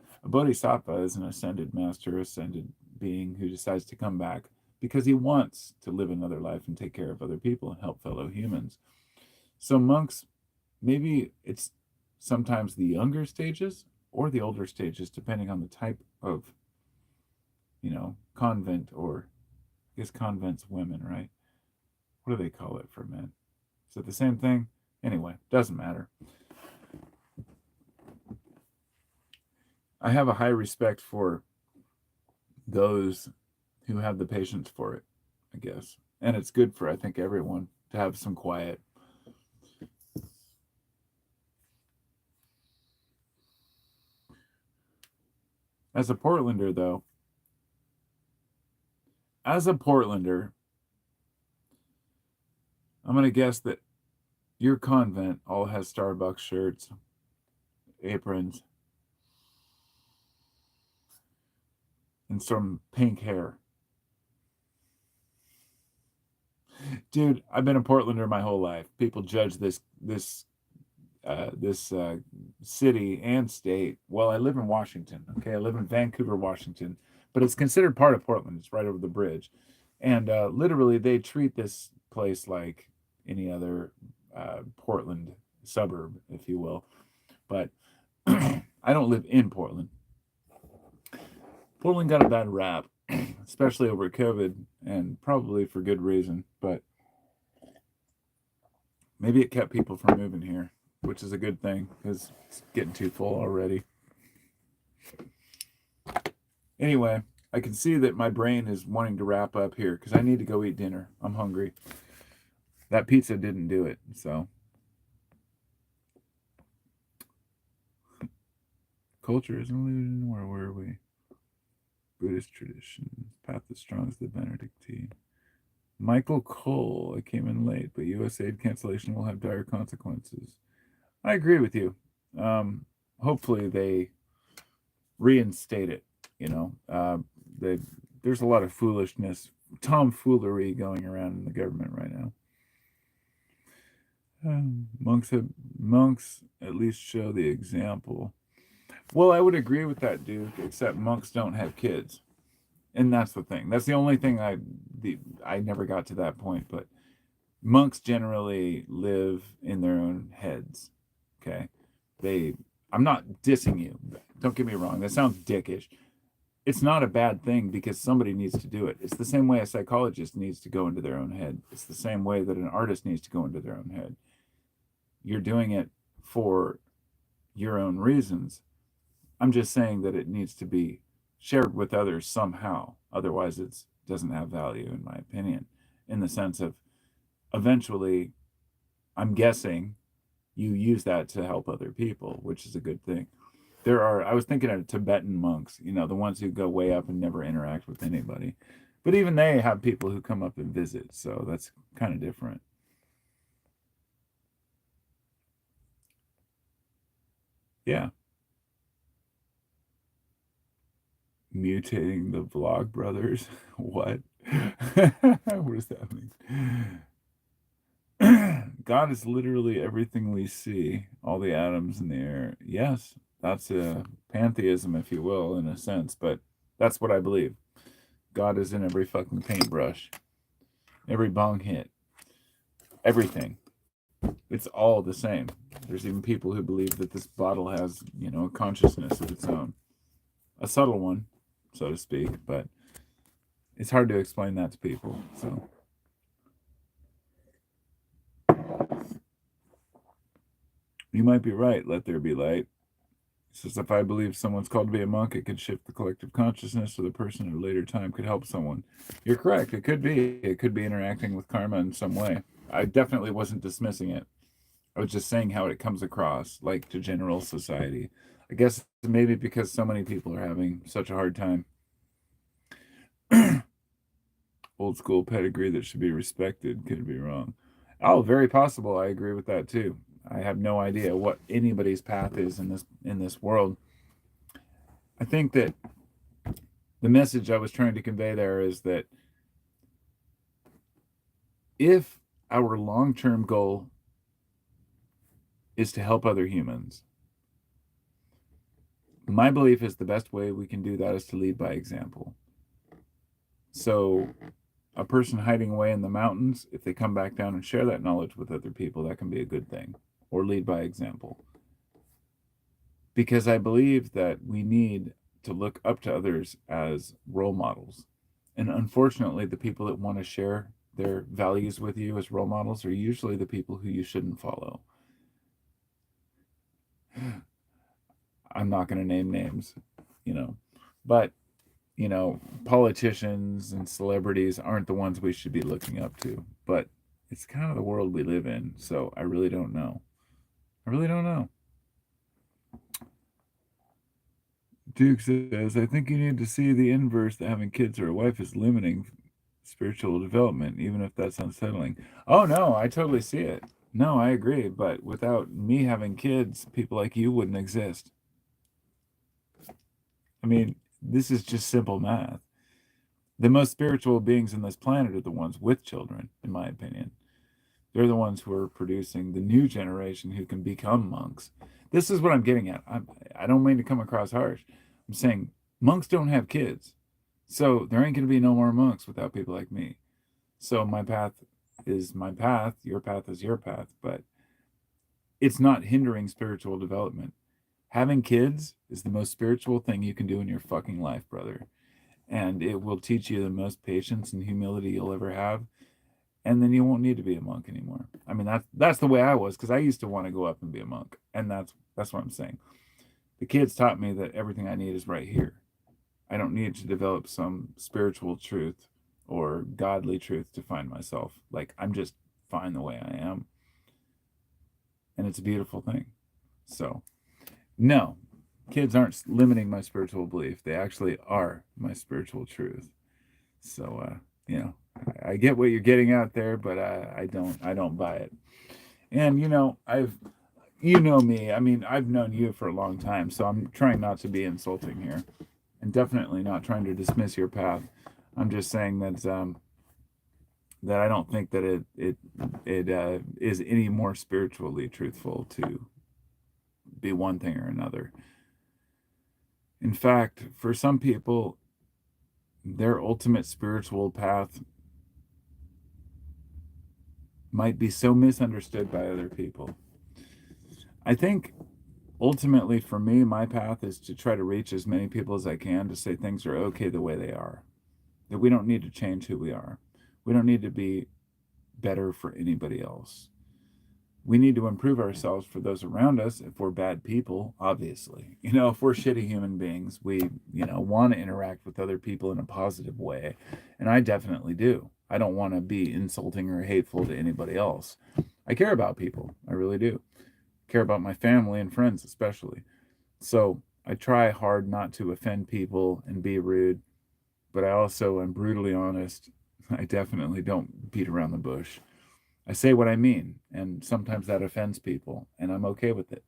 Speaker 1: is an ascended master, ascended being who decides to come back because he wants to live another life and take care of other people and help fellow humans. So monks, maybe it's sometimes the younger stages or the older stages, depending on the type of, convent, or I guess convent's women, right? What do they call it for men? Is it the same thing? Anyway, doesn't matter. I have a high respect for those who have the patience for it, I guess. And it's good for, I think, everyone to have some quiet. As a Portlander, though, I'm going to guess that your convent all has Starbucks shirts, aprons, and some pink hair. Dude, I've been a Portlander my whole life. People judge this city and state. Well, I live in Washington. Okay, I live in Vancouver, Washington, but it's considered part of Portland. It's right over the bridge, and literally they treat this place like any other Portland suburb, if you will. But I don't live in Portland. Portland got a bad rap, especially over COVID, and probably for good reason. But maybe it kept people from moving here, which is a good thing because it's getting too full already. Anyway, I can see that my brain is wanting to wrap up here because I need to go eat dinner. I'm hungry. That pizza didn't do it, so. Culture isn't limited anywhere. Where are we? Buddhist traditions. Path as strong as the Benedictine. Michael Cole, I came in late, but U.S. aid cancellation will have dire consequences. I agree with you. Hopefully they reinstate it. There's a lot of foolishness, tomfoolery going around in the government right now. Monks at least show the example. Well, I would agree with that, dude, except monks don't have kids. And that's the thing. That's the only thing I never got to that point, but monks generally live in their own heads. Okay? I'm not dissing you. Don't get me wrong. That sounds dickish. It's not a bad thing because somebody needs to do it. It's the same way a psychologist needs to go into their own head. It's the same way that an artist needs to go into their own head. You're doing it for your own reasons. I'm just saying that it needs to be shared with others somehow. Otherwise, it doesn't have value, in my opinion, in the sense of eventually, I'm guessing you use that to help other people, which is a good thing. I was thinking of Tibetan monks, the ones who go way up and never interact with anybody. But even they have people who come up and visit, so that's kind of different. Yeah. Mutating the Vlog Brothers. What? What does that mean? God is literally everything we see, all the atoms in the air. Yes, that's a pantheism, if you will, in a sense, but that's what I believe. God is in every fucking paintbrush, every bong hit, everything. It's all the same. There's even people who believe that this bottle has, a consciousness of its own. A subtle one, so to speak, but it's hard to explain that to people. So You might be right. Let there be light. He says, if I believe someone's called to be a monk, it could shift the collective consciousness, so the person at a later time could help someone. You're correct. It could be. It could be interacting with karma in some way. I definitely wasn't dismissing it. I was just saying how it comes across, like to general society. I guess maybe because so many people are having such a hard time. Old school pedigree that should be respected could be wrong. Oh, very possible. I agree with that too. I have no idea what anybody's path is in this world. I think that the message I was trying to convey there is that if our long-term goal is to help other humans, my belief is the best way we can do that is to lead by example. So a person hiding away in the mountains, if they come back down and share that knowledge with other people, that can be a good thing, or lead by example. Because I believe that we need to look up to others as role models. And unfortunately, the people that want to share their values with you as role models are usually the people who you shouldn't follow. I'm not going to name names, you know, but politicians and celebrities aren't the ones we should be looking up to. But it's kind of the world we live in, so I really don't know. I really don't know. Duke says, I think you need to see the inverse that having kids or a wife is limiting spiritual development, even if that's unsettling. Oh, no, I totally see it. No, I agree. But without me having kids, people like you wouldn't exist. I mean, this is just simple math. The most spiritual beings on this planet are the ones with children, in my opinion. They're the ones who are producing the new generation who can become monks. This is what I'm getting at. I don't mean to come across harsh. I'm saying monks don't have kids. So there ain't going to be no more monks without people like me. So my path is my path. Your path is your path. But it's not hindering spiritual development. Having kids is the most spiritual thing you can do in your fucking life, brother. And it will teach you the most patience and humility you'll ever have, and then you won't need to be a monk anymore. I mean, that's the way I was, because I used to want to go up and be a monk, and that's what I'm saying. The kids taught me that everything I need is right here. I don't need to develop some spiritual truth or godly truth to find myself. Like, I'm just fine the way I am, and it's a beautiful thing. So no, kids aren't limiting my spiritual belief. They actually are my spiritual truth. So you know, I get what you're getting out there, but I don't buy it. And you know me. I mean, I've known you for a long time, so I'm trying not to be insulting here, and definitely not trying to dismiss your path. I'm just saying that I don't think that it is any more spiritually truthful to be one thing or another. In fact, for some people, their ultimate spiritual path might be so misunderstood by other people. I think ultimately for me, my path is to try to reach as many people as I can to say things are okay the way they are, that we don't need to change who we are. We don't need to be better for anybody else. We need to improve ourselves for those around us if we're bad people, obviously. If we're shitty human beings, we, want to interact with other people in a positive way. And I definitely do. I don't want to be insulting or hateful to anybody else. I care about people. I really do. I care about my family and friends, especially. So I try hard not to offend people and be rude, but I also am brutally honest. I definitely don't beat around the bush. I say what I mean, and sometimes that offends people, and I'm okay with it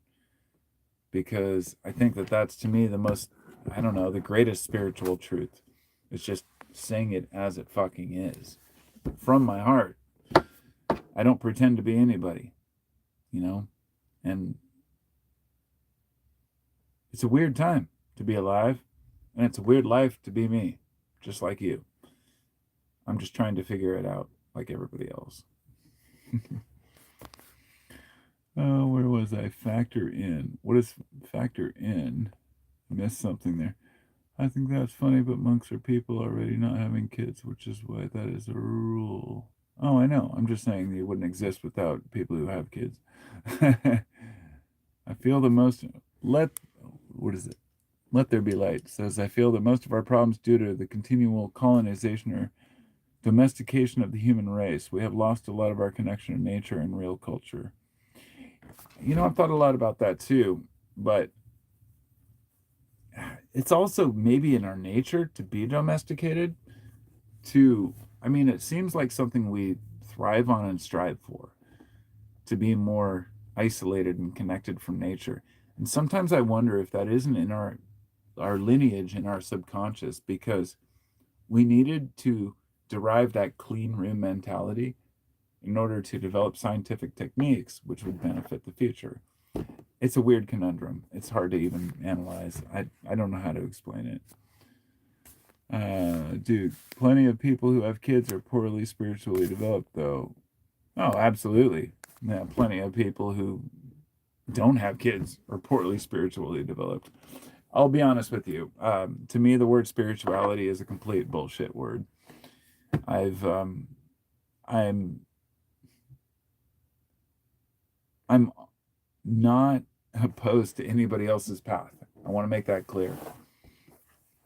Speaker 1: because I think that that's to me the most, I don't know, the greatest spiritual truth. It's just saying it as it fucking is from my heart. I don't pretend to be anybody, you know, and it's a weird time to be alive, and it's a weird life to be me, just like you. I'm just trying to figure it out like everybody else. Where was I? Factor in. What is factor in? I missed something there. I think that's funny, but monks are people already not having kids, which is why that is a rule. Oh, I know. I'm just saying they wouldn't exist without people who have kids. I feel the most, what is it? Let There Be Light says, I feel that most of our problems due to the continual colonization or domestication of the human race. We have lost a lot of our connection to nature and real culture. I've thought a lot about that too, but it's also maybe in our nature to be domesticated. It seems like something we thrive on and strive for, to be more isolated and connected from nature. And sometimes I wonder if that isn't in our lineage, in our subconscious, because we needed to derive that clean room mentality in order to develop scientific techniques which would benefit the future. It's a weird conundrum. It's hard to even analyze. I don't know how to explain it. Dude, plenty of people who have kids are poorly spiritually developed, though. Oh, absolutely. Yeah, plenty of people who don't have kids are poorly spiritually developed. I'll be honest with you. To me, the word spirituality is a complete bullshit word. I've I'm I'm not opposed to anybody else's path. I want to make that clear.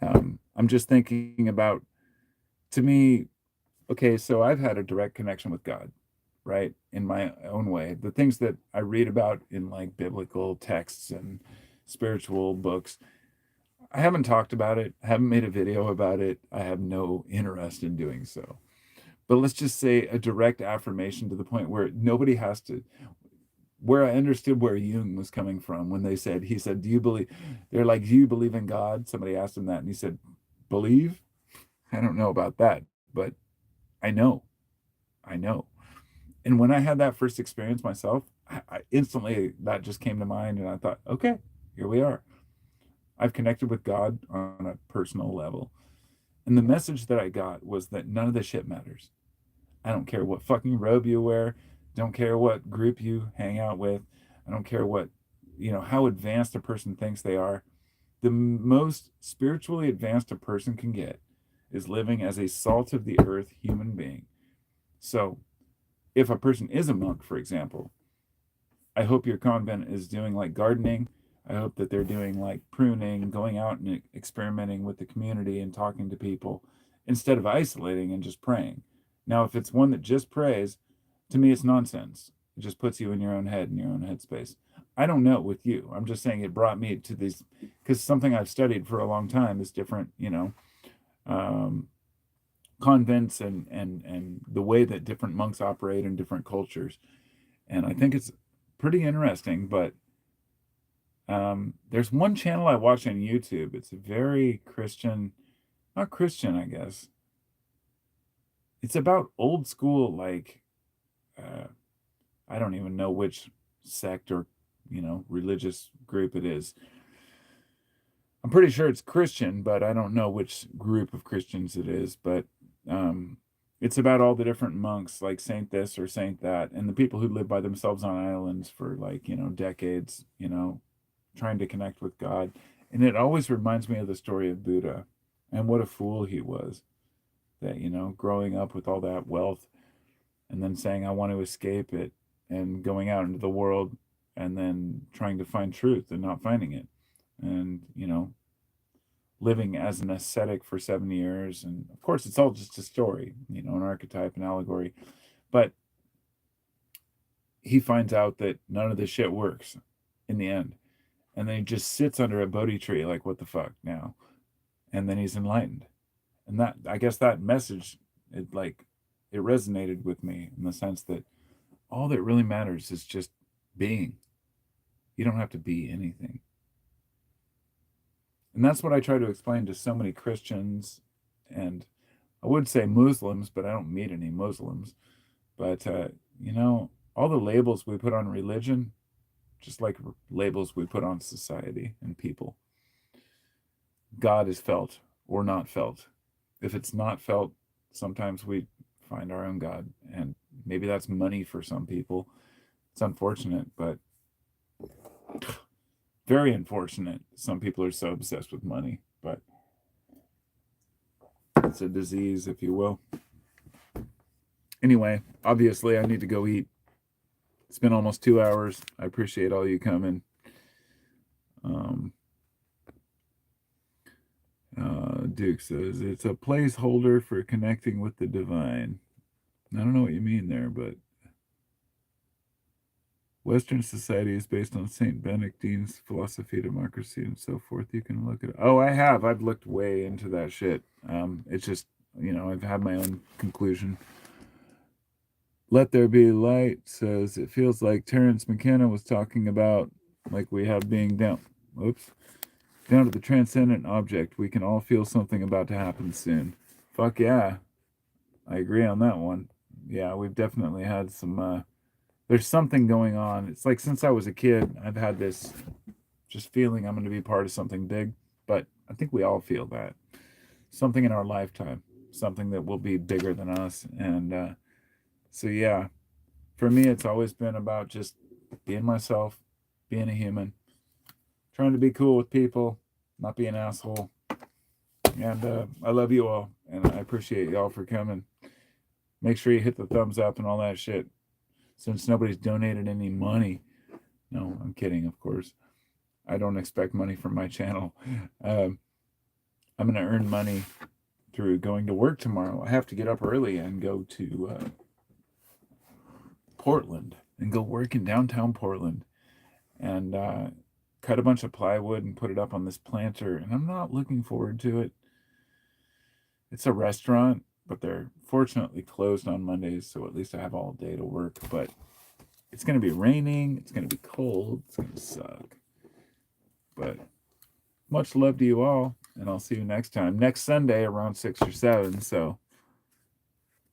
Speaker 1: I'm just thinking about, to me, okay, so I've had a direct connection with God, right? In my own way. The things that I read about in like biblical texts and spiritual books, I haven't talked about it. I haven't made a video about it. I have no interest in doing so. But let's just say a direct affirmation to the point where nobody has to, where I understood where Jung was coming from when he said, do you believe, they're like, do you believe in God? Somebody asked him that and he said, believe? I don't know about that, but I know. I know. And when I had that first experience myself, I instantly, that just came to mind and I thought, okay, here we are. I've connected with God on a personal level. And the message that I got was that none of this shit matters. I don't care what fucking robe you wear. Don't care what group you hang out with. I don't care how advanced a person thinks they are. The most spiritually advanced a person can get is living as a salt of the earth human being. So if a person is a monk, for example, I hope your convent is doing like gardening. I hope that they're doing like pruning, going out and experimenting with the community and talking to people instead of isolating and just praying. Now, if it's one that just prays, to me, it's nonsense. It just puts you in your own head, in your own headspace. I don't know with you. I'm just saying it brought me to these, because something I've studied for a long time is different, convents and the way that different monks operate in different cultures. And I think it's pretty interesting. But there's one channel I watch on YouTube. It's a very Christian, not Christian, I guess. It's about old school, like, I don't even know which sect or, religious group it is. I'm pretty sure it's Christian, but I don't know which group of Christians it is. But it's about all the different monks, like Saint this or Saint that, and the people who live by themselves on islands for like, decades, trying to connect with God. And it always reminds me of the story of Buddha and what a fool he was, that, growing up with all that wealth and then saying, I want to escape it, and going out into the world and then trying to find truth and not finding it. And, living as an ascetic for 7 years. And of course, it's all just a story, an archetype, an allegory. But he finds out that none of this shit works in the end. And then he just sits under a Bodhi tree, like, what the fuck now? And then he's enlightened. And that, I guess that message, it resonated with me in the sense that all that really matters is just being. You don't have to be anything. And that's what I try to explain to so many Christians, and I would say Muslims, but I don't meet any Muslims. But, all the labels we put on religion, just like labels we put on society and people. God is felt or not felt. If it's not felt, sometimes we find our own God. And maybe that's money for some people. It's unfortunate, but very unfortunate. Some people are so obsessed with money, but it's a disease, if you will. Anyway, obviously I need to go eat. It's been almost 2 hours. I appreciate all you coming. Um, Duke says it's a placeholder for connecting with the divine. I don't know what you mean there, but Western society is based on Saint Benedictine's philosophy, democracy, and so forth. You can look at it. Oh, I have. I've looked way into that shit. It's just, I've had my own conclusion. Let There Be Light says it feels like Terence McKenna was talking about, like we have being down. Whoops. Down to the transcendent object. We can all feel something about to happen soon. Fuck yeah. I agree on that one. Yeah, we've definitely had some there's something going on. It's like since I was a kid, I've had this just feeling I'm going to be part of something big. But I think we all feel that. Something in our lifetime, something that will be bigger than us. And so, yeah, for me, it's always been about just being myself, being a human, trying to be cool with people, not be an asshole. And I love you all, and I appreciate y'all for coming. Make sure you hit the thumbs up and all that shit. Since nobody's donated any money. No, I'm kidding, of course. I don't expect money from my channel. I'm going to earn money through going to work tomorrow. I have to get up early and go to Portland and go work in downtown Portland and cut a bunch of plywood and put it up on this planter. And I'm not looking forward to it. It's a restaurant, but they're fortunately closed on Mondays, so at least I have all day to work. But it's going to be raining. It's going to be cold. It's going to suck. But much love to you all, and I'll see you next time. Next Sunday around 6 or 7, so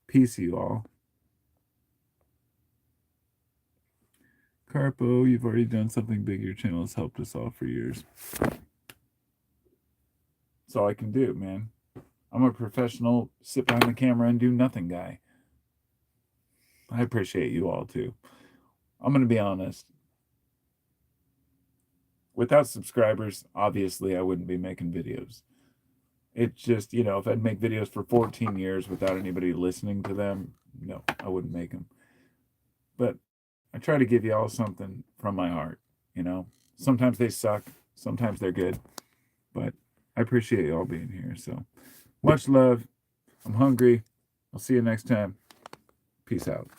Speaker 1: peace, you all. Carpo, you've already done something big. Your channel has helped us all for years. That's all I can do, man. I'm a professional, sit behind the camera and do nothing guy. I appreciate you all, too. I'm going to be honest. Without subscribers, obviously, I wouldn't be making videos. It's just, if I'd make videos for 14 years without anybody listening to them, no, I wouldn't make them. But I try to give you all something from my heart, Sometimes they suck, sometimes they're good. But I appreciate you all being here, so much love. I'm hungry. I'll see you next time. Peace out.